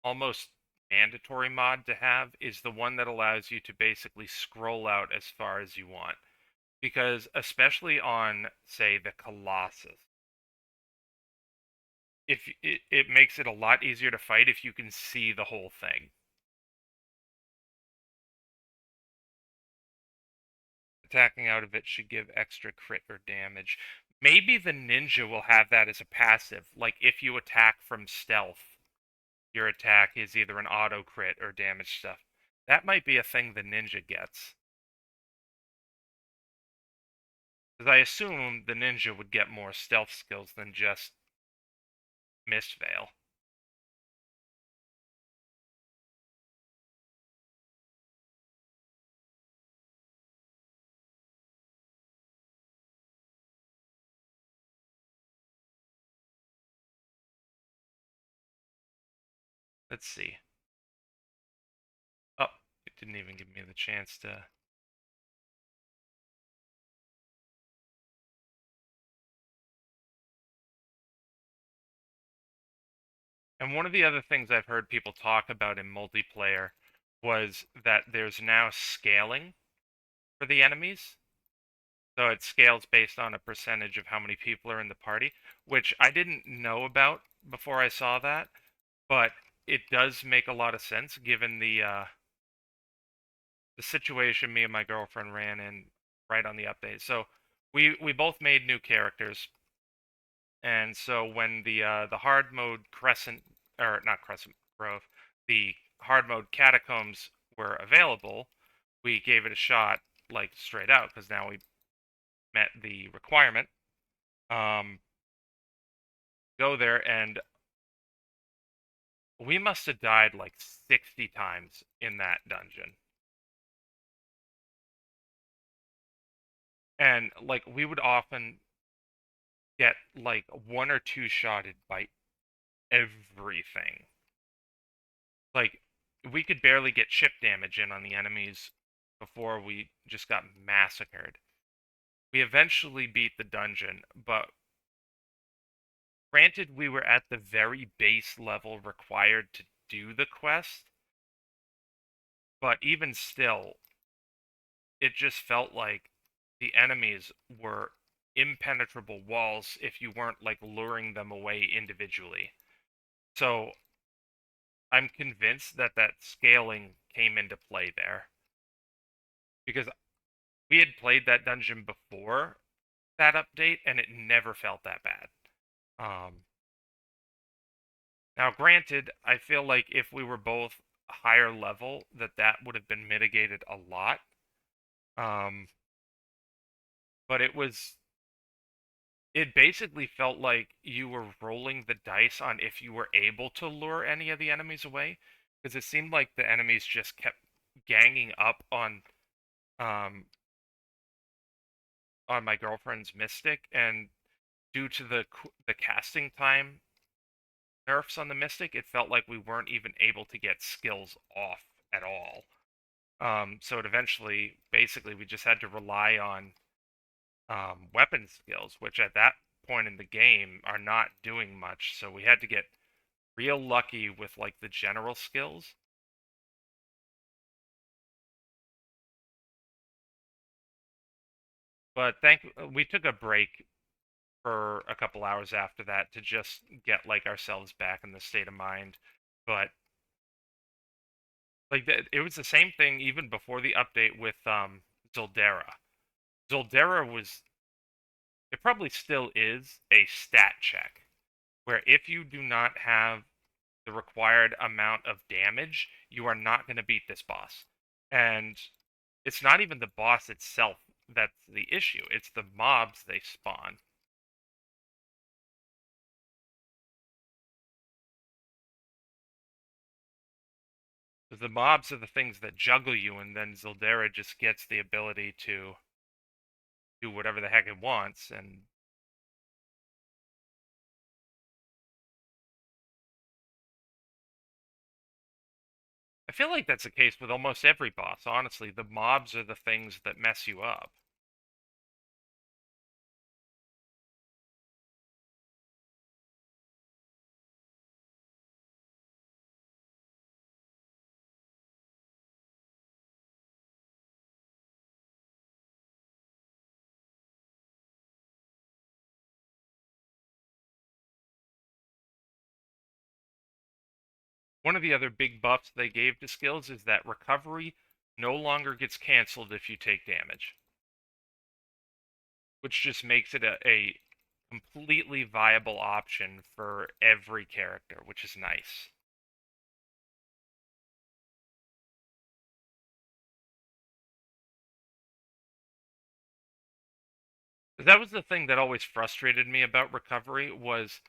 almost mandatory mod to have is the one that allows you to basically scroll out as far as you want. Because especially on, say, the Colossus, if it makes it a lot easier to fight if you can see the whole thing. Attacking out of it should give extra crit or damage. Maybe the ninja will have that as a passive. Like if you attack from stealth, your attack is either an auto crit or damage stuff. That might be a thing the ninja gets. Because I assume the ninja would get more stealth skills than just Mist Veil. Let's see. Oh, it didn't even give me the chance to... And one of the other things I've heard people talk about in multiplayer was that there's now scaling for the enemies. So it scales based on a percentage of how many people are in the party, which I didn't know about before I saw that, but it does make a lot of sense given the situation me and my girlfriend ran in right on the update. So we both made new characters, and so when the hard mode Crescent, or not Crescent Grove, the hard mode Catacombs were available, we gave it a shot like straight out because now we met the requirement. Um, go there, and we must have died like 60 times in that dungeon. And like we would often get like one or two shotted by everything. Like we could barely get chip damage in on the enemies before we just got massacred. We eventually beat the dungeon, but granted we were at the very base level required to do the quest, but even still, it just felt like the enemies were impenetrable walls if you weren't like luring them away individually. So I'm convinced that that scaling came into play there because we had played that dungeon before that update and it never felt that bad. Um, Now, granted, I feel like if we were both higher level, that would have been mitigated a lot. Um, but it basically felt like you were rolling the dice on if you were able to lure any of the enemies away, because it seemed like the enemies just kept ganging up um on my girlfriend's Mystic, and due to the casting time nerfs on the Mystic, it felt like we weren't even able to get skills off at all. So it eventually, basically, we just had to rely on weapon skills, which at that point in the game are not doing much. So we had to get real lucky with like the general skills. But we took a break for a couple hours after that to just get like ourselves back in the state of mind. But like it was the same thing even before the update with Zildera. Zildera was, it probably still is, a stat check where if you do not have the required amount of damage, you are not going to beat this boss. And it's not even the boss itself that's the issue, it's the mobs they spawn. The mobs are the things that juggle you, and then Zildera just gets the ability to do whatever the heck it wants. And I feel like that's the case with almost every boss, honestly. The mobs are the things that mess you up. One of the other big buffs they gave to skills is that recovery no longer gets canceled if you take damage, which just makes it a completely viable option for every character, which is nice. That was the thing that always frustrated me about recovery was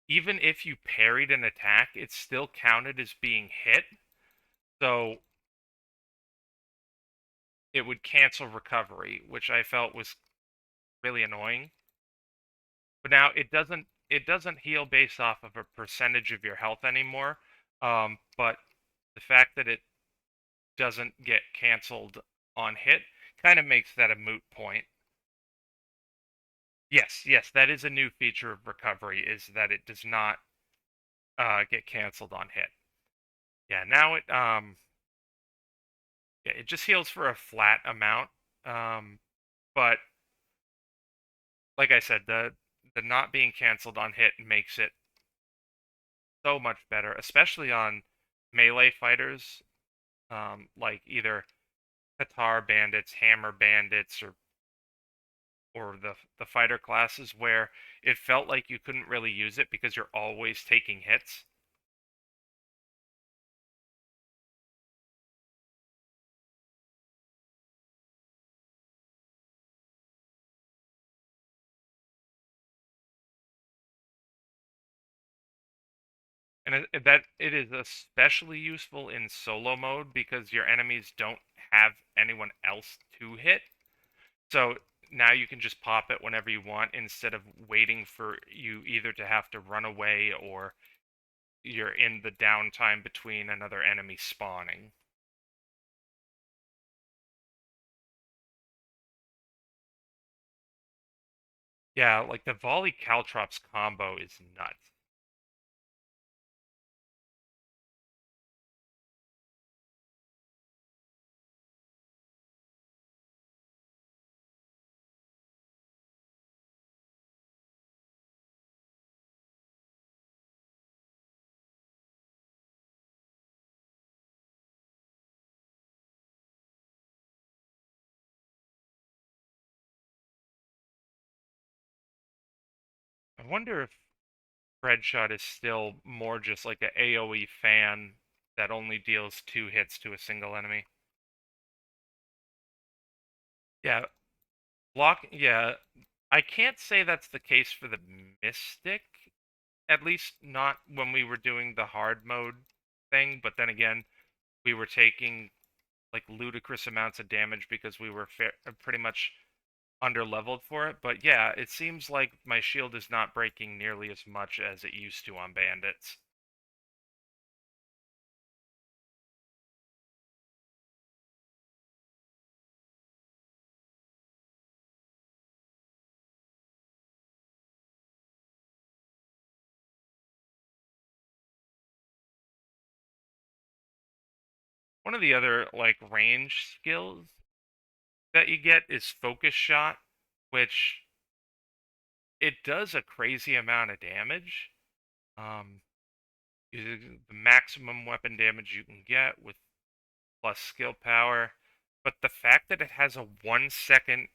even if you parried an attack, it still counted as being hit. So it would cancel recovery, which I felt was really annoying. But now it doesn't heal based off of a percentage of your health anymore. But the fact that it doesn't get canceled on hit kind of makes that a moot point. Yes, yes, that is a new feature of recovery, is that it does not get canceled on hit. Yeah, now it just heals for a flat amount. But like I said, the not being canceled on hit makes it so much better, especially on melee fighters, like either Katar bandits, hammer bandits, or the fighter classes where it felt like you couldn't really use it because you're always taking hits. And that it is especially useful in solo mode because your enemies don't have anyone else to hit. So now you can just pop it whenever you want instead of waiting for you either to have to run away or you're in the downtime between another enemy spawning. Yeah, like the volley caltrops combo is nuts. I wonder if Breadshot is still more just like a AoE fan that only deals 2 hits to a single enemy. Yeah, yeah, I can't say that's the case for the Mystic, at least not when we were doing the hard mode thing, but then again, we were taking like ludicrous amounts of damage because we were pretty much under leveled for it. But yeah, it seems like my shield is not breaking nearly as much as it used to on bandits. One of the other like range skills that you get is focus shot, which it does a crazy amount of damage. Um, the maximum weapon damage you can get with plus skill power. But the fact that it has a 1 second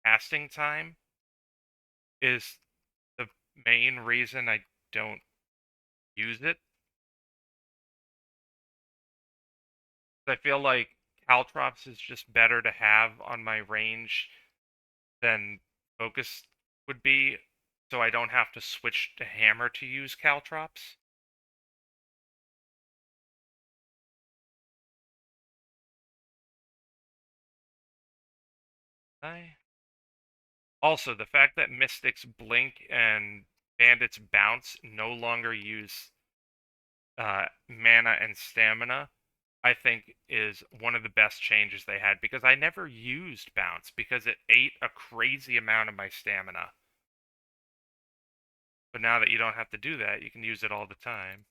casting time is the main reason I don't use it. I feel like Caltrops is just better to have on my range than Focus would be, so I don't have to switch to Hammer to use Caltrops. Also, the fact that Mystics blink and Bandits bounce no longer use mana and stamina, I think is one of the best changes they had, because I never used bounce because it ate a crazy amount of my stamina. But now that you don't have to do that, you can use it all the time.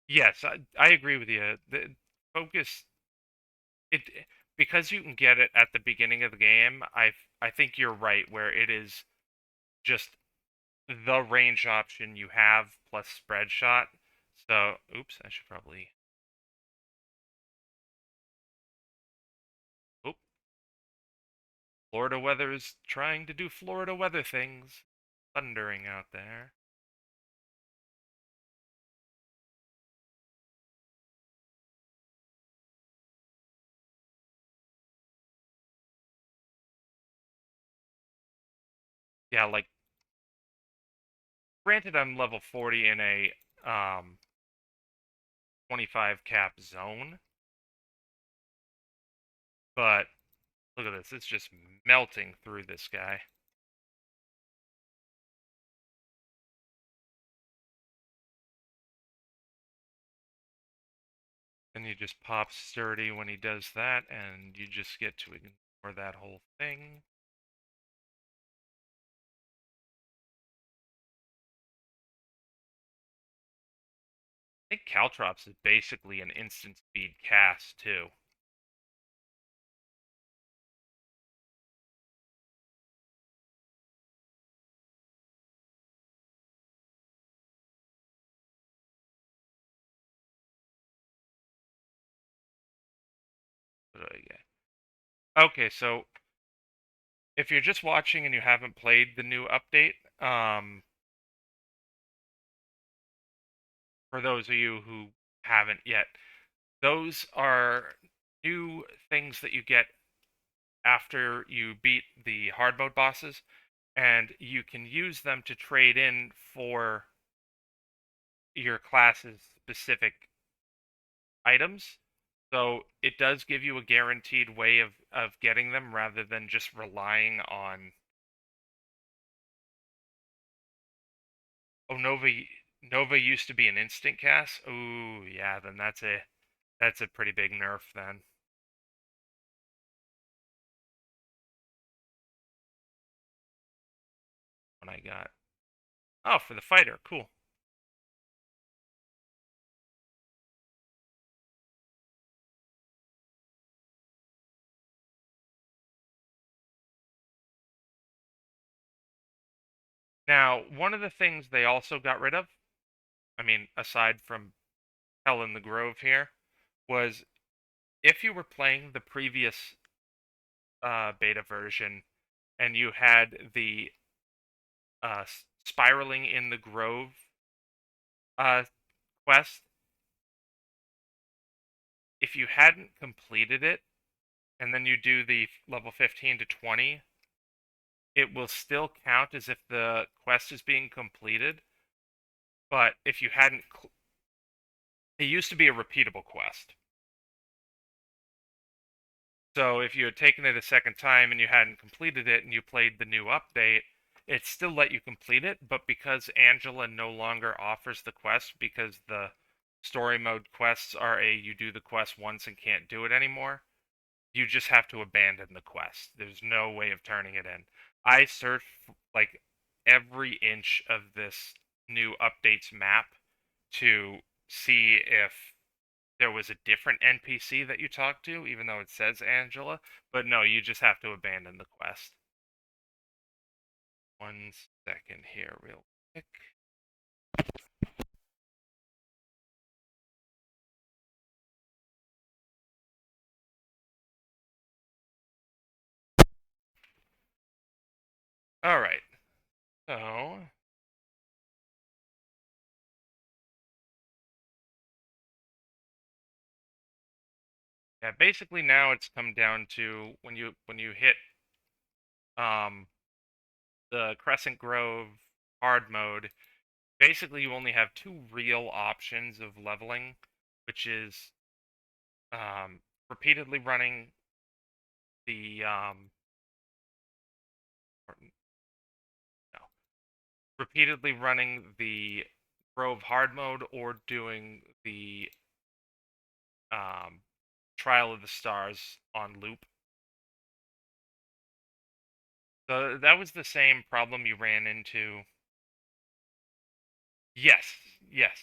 Yes, I agree with you. The focus it because you can get it at the beginning of the game. I think you're right where it is just the range option you have plus spread shot. So, oops, I should probably. Oop, Florida weather is trying to do Florida weather things. Thundering out there. Yeah, like granted, I'm level 40 in a 25 cap zone, but look at this. It's just melting through this guy. Then you just pop sturdy when he does that, and you just get to ignore that whole thing. I think Caltrops is basically an instant speed cast, too. What do I get? Okay, so if you're just watching and you haven't played the new update, for those of you who haven't yet, those are new things that you get after you beat the hard mode bosses, and you can use them to trade in for your class's specific items. So it does give you a guaranteed way of getting them rather than just relying on. Oh, Nova used to be an instant cast. Oh yeah, then that's a pretty big nerf then. When I got, oh, for the fighter, cool. Now, one of the things they also got rid of, I mean, aside from Hell in the Grove here, was if you were playing the previous beta version and you had the spiraling in the Grove uh, quest, if you hadn't completed it and then you do the level 15 to 20, it will still count as if the quest is being completed. But if you hadn't, it used to be a repeatable quest. So if you had taken it a second time and you hadn't completed it and you played the new update, it still let you complete it, but because Angela no longer offers the quest because the story mode quests are you do the quest once and can't do it anymore, you just have to abandon the quest. There's no way of turning it in. I searched like every inch of this new updates map to see if there was a different NPC that you talk to, even though it says Angela. But no, you just have to abandon the quest. 1 second here, real quick. All right. So Yeah, basically now it's come down to when you hit um the Crescent Grove hard mode, basically you only have two real options of leveling, which is um repeatedly running the or, no, repeatedly running the Grove hard mode or doing the um Trial of the Stars on loop. So that was the same problem you ran into. Yes, yes.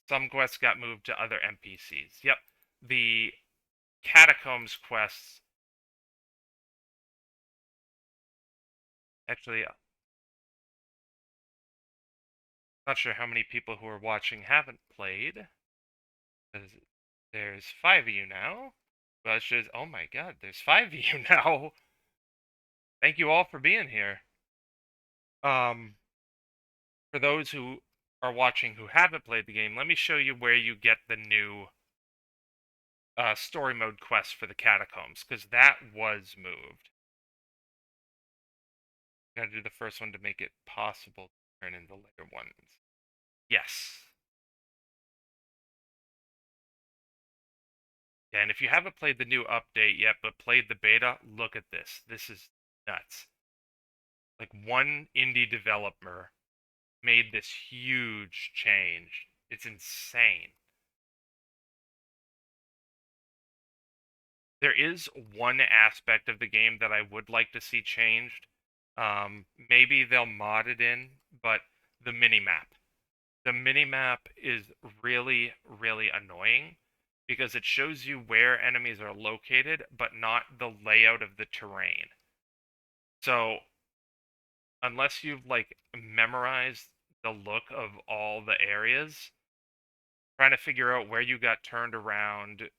Some quests got moved to other NPCs. Yep. The Catacombs quests, actually, not sure how many people who are watching haven't played. 'Cause there's five of you now. Well, it's just, oh my god, there's five of you now. Thank you all for being here. Um, for those who are watching who haven't played the game, let me show you where you get the new story mode quest for the Catacombs, because that was moved. Gotta do the first one to make it possible to turn in the later ones. Yes. Yeah, and if you haven't played the new update yet, but played the beta, look at this. This is nuts. Like, one indie developer made this huge change. It's insane. There is one aspect of the game that I would like to see changed. Maybe they'll mod it in, but the minimap. The minimap is really, really annoying because it shows you where enemies are located, but not the layout of the terrain. So, unless you've like memorized the look of all the areas, trying to figure out where you got turned around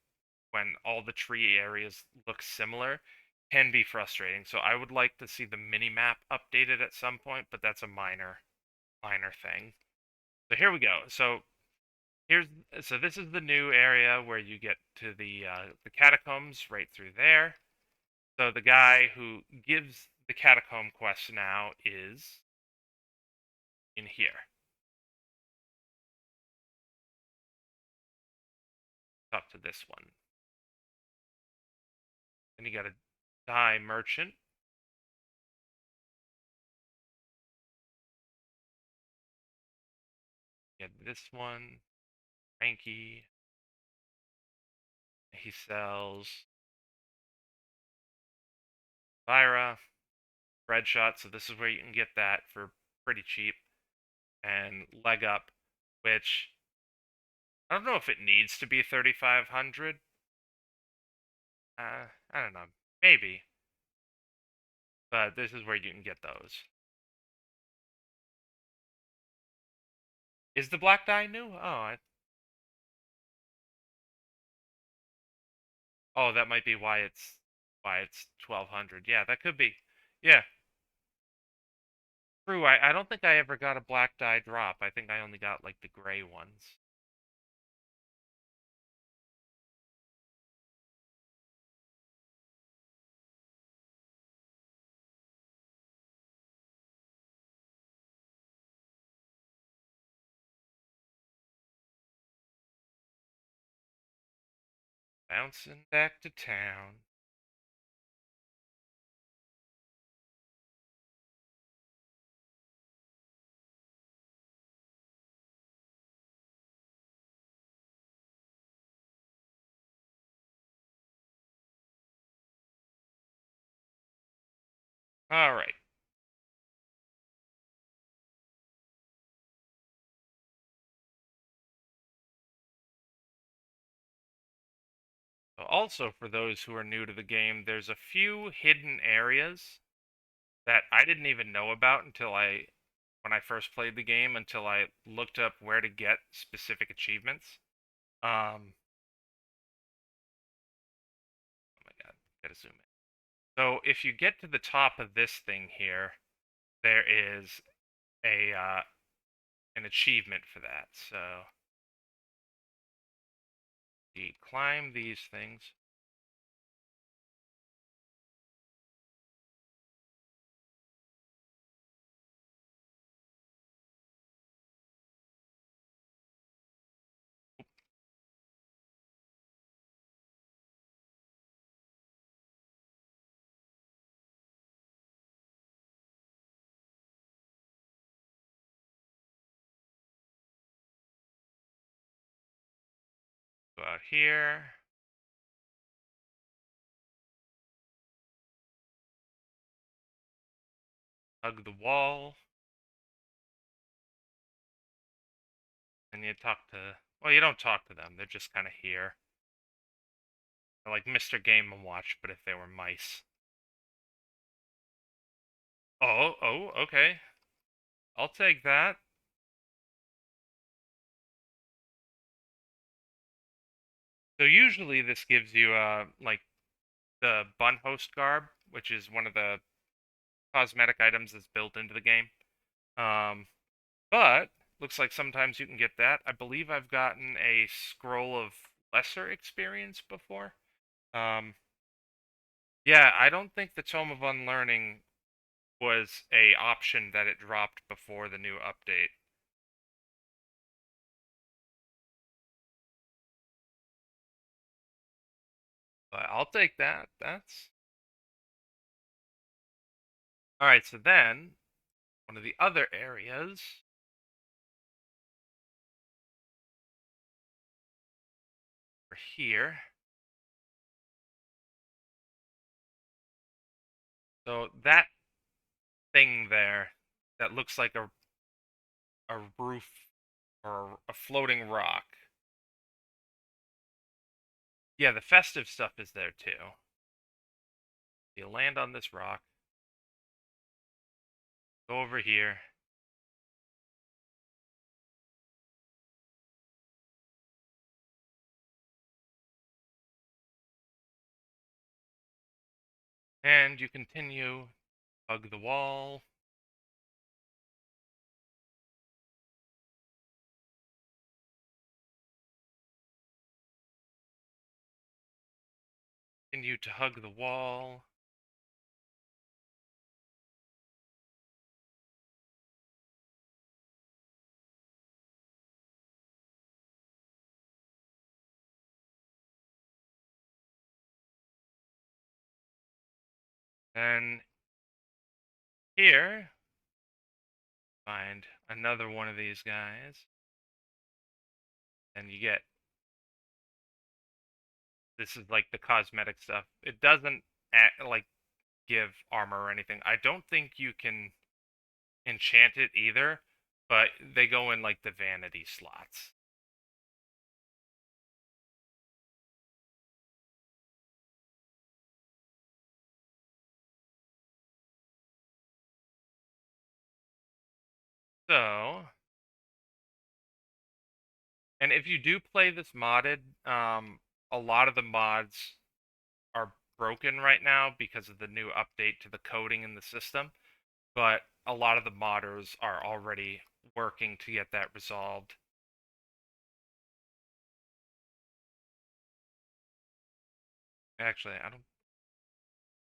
when all the tree areas look similar can be frustrating. So I would like to see the mini-map updated at some point, but that's a minor thing. So here we go. Here's so this is the new area where you get to the catacombs right through there. So the guy who gives the catacomb quest now is in here. Up to this one. Then you got a dye merchant. Get this one. Frankie. He sells Lyra, Red Shot, so this is where you can get that for pretty cheap. And Leg Up, which I don't know if it needs to be 3,500. I don't know. Maybe. But this is where you can get those. Is the black dye new? Oh, that might be why it's 1,200. Yeah, that could be. Yeah, true. I don't think I ever got a black dye drop. I think I only got like the gray ones. Bouncing back to town. All right. Also, for those who are new to the game, there's a few hidden areas that I didn't even know about when I first played the game, until I looked up where to get specific achievements. Oh my god, gotta zoom in. So if you get to the top of this thing here, there is an achievement for that. So you climb these things. out here. Hug the wall. And you talk to... Well, you don't talk to them. They're just kind of here. They're like Mr. Game & Watch, but if they were mice. Oh, okay. I'll take that. So usually this gives you, like, the bun host garb, which is one of the cosmetic items that's built into the game. But looks like sometimes you can get that. I believe I've gotten a scroll of lesser experience before. Yeah, I don't think the Tome of Unlearning was a option that it dropped before the new update. But I'll take that. That's all right. So then, one of the other areas are here. So that thing there that looks like a roof or a floating rock. Yeah, the festive stuff is there too. You land on this rock, go over here. And you continue, hug the wall. Continue to hug the wall. Then here, find another one of these guys. And you get, this is like the cosmetic stuff. It doesn't like give armor or anything. I don't think you can enchant it either, but they go in like the vanity slots. So, and if you do play this modded, a lot of the mods are broken right now because of the new update to the coding in the system, but a lot of the modders are already working to get that resolved. Actually, I don't...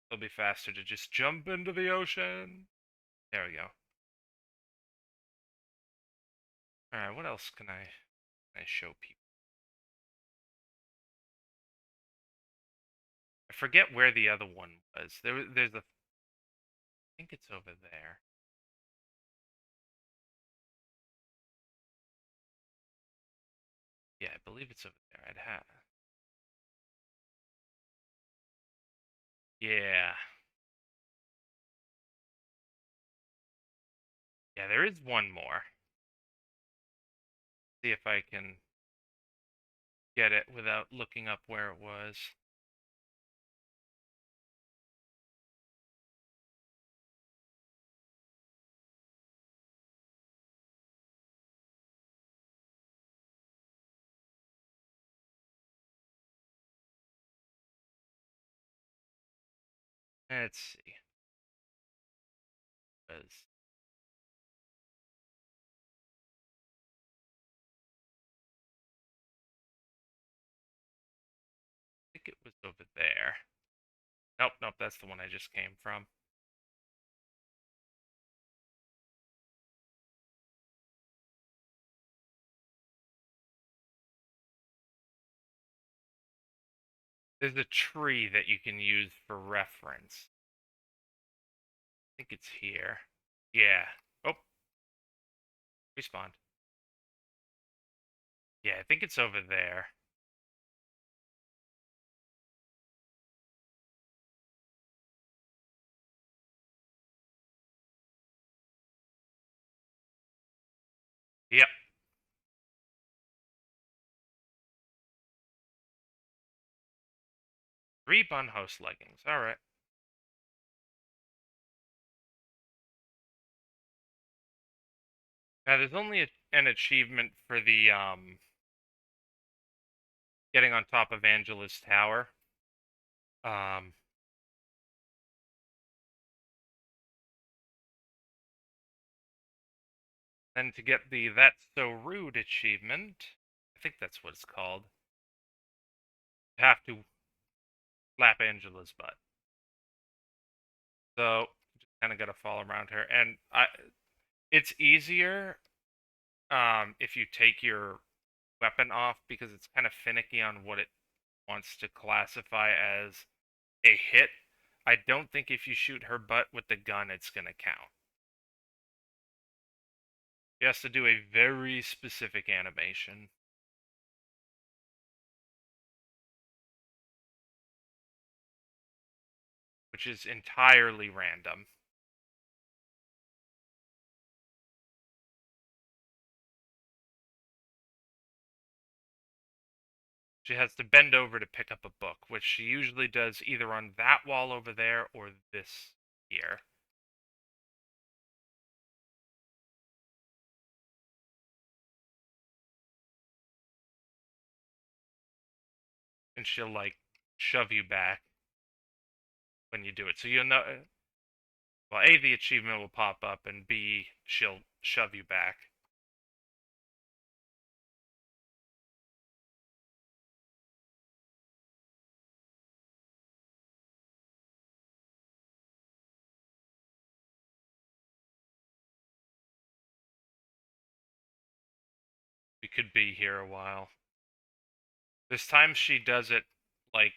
It'll be faster to just jump into the ocean. There we go. Alright, what else can I show people? I forget where the other one was. There's a... I think it's over there. Yeah, I believe it's over there. I'd have... Yeah. Yeah, there is one more. See if I can get it without looking up where it was. Let's see. I think it was over there. Nope, that's the one I just came from. There's a tree that you can use for reference. I think it's here. Yeah. Oh, respawned. Yeah, I think it's over there. 3 Bunhouse leggings. Alright. Now, there's only an achievement for the, getting on top of Angela's tower. Then to get the That's So Rude achievement, I think that's what it's called, you have to slap Angela's butt. So, just kind of got to fall around her. And it's easier if you take your weapon off because it's kind of finicky on what it wants to classify as a hit. I don't think if you shoot her butt with the gun, it's going to count. She has to do a very specific animation, which is entirely random. She has to bend over to pick up a book, which she usually does either on that wall over there or this here. And she'll, like, shove you back when you do it. So you'll know, well, A, the achievement will pop up, and B, she'll shove you back. We could be here a while. There's times she does it, like,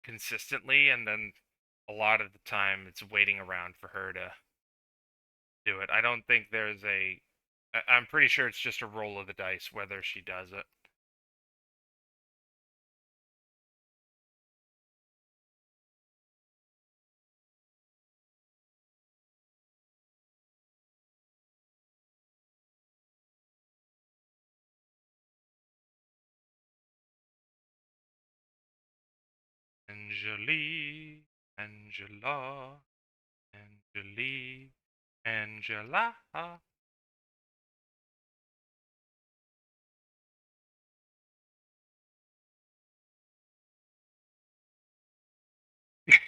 consistently, and then a lot of the time it's waiting around for her to do it. I don't think there's a... I'm pretty sure it's just a roll of the dice whether she does it. Angelique, Angela, Angelique, Angela.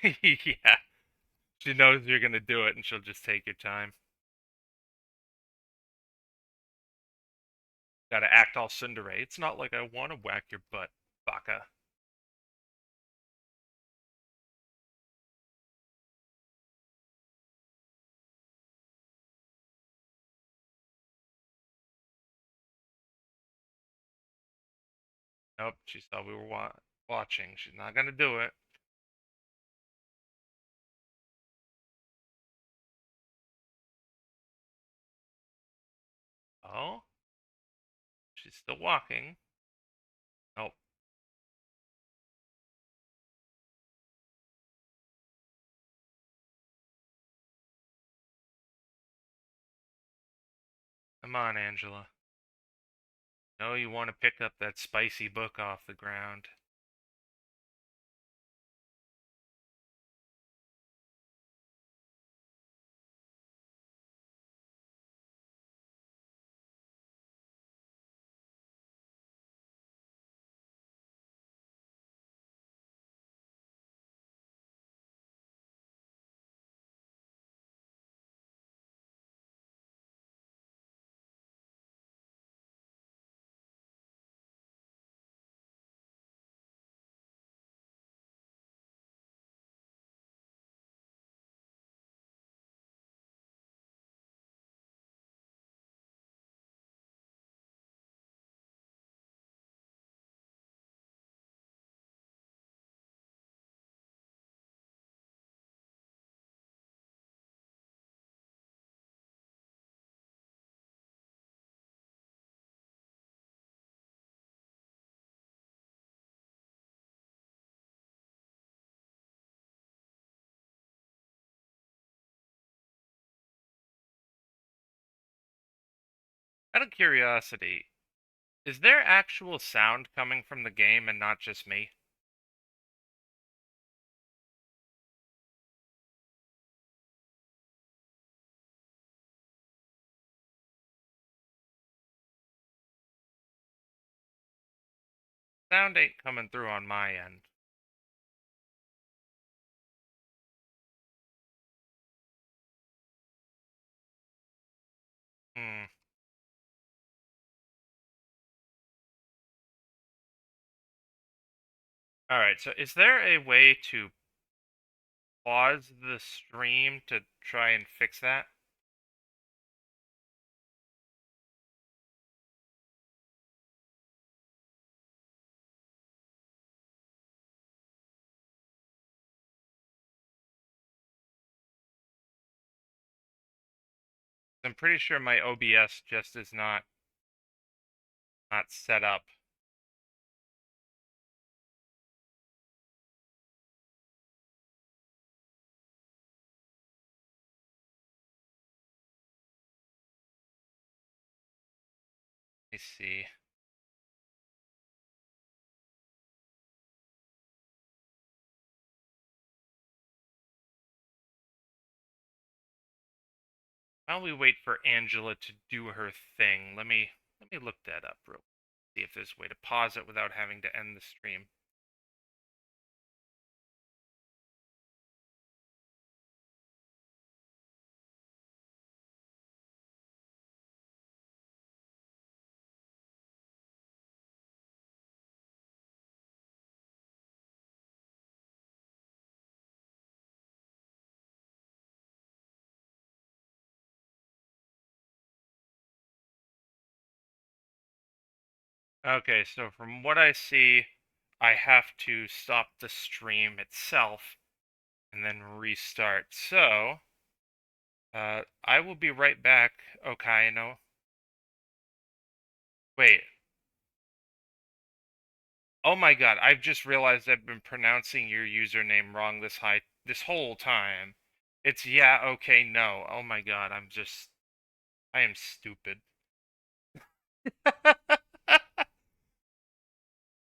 Yeah, she knows you're gonna do it, and she'll just take your time. Gotta act all tsundere. It's not like I want to whack your butt, baka. Nope, she saw we were watching. She's not gonna do it. Oh, she's still walking. Nope. Come on, Angela. No, you want to pick up that spicy book off the ground. Out of curiosity, is there actual sound coming from the game and not just me? Sound ain't coming through on my end. Hmm. Alright, so is there a way to pause the stream to try and fix that? I'm pretty sure my OBS just is not set up. Let me see. While we wait for Angela to do her thing, let me look that up real quick. See if there's a way to pause it without having to end the stream. Okay, so from what I see, I have to stop the stream itself and then restart. So, I will be right back, Okaino. Wait. Oh my god, I've just realized I've been pronouncing your username wrong this whole time. It's yeah, okay, no. Oh my god, I am stupid.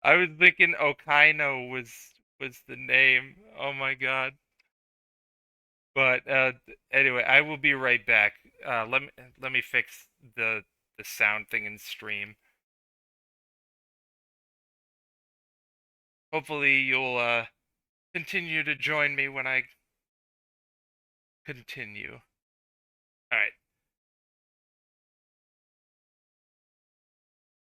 I was thinking Okaino was the name. Oh my god. But anyway, I will be right back. Let me fix the sound thing in stream. Hopefully you'll continue to join me when I continue. All right.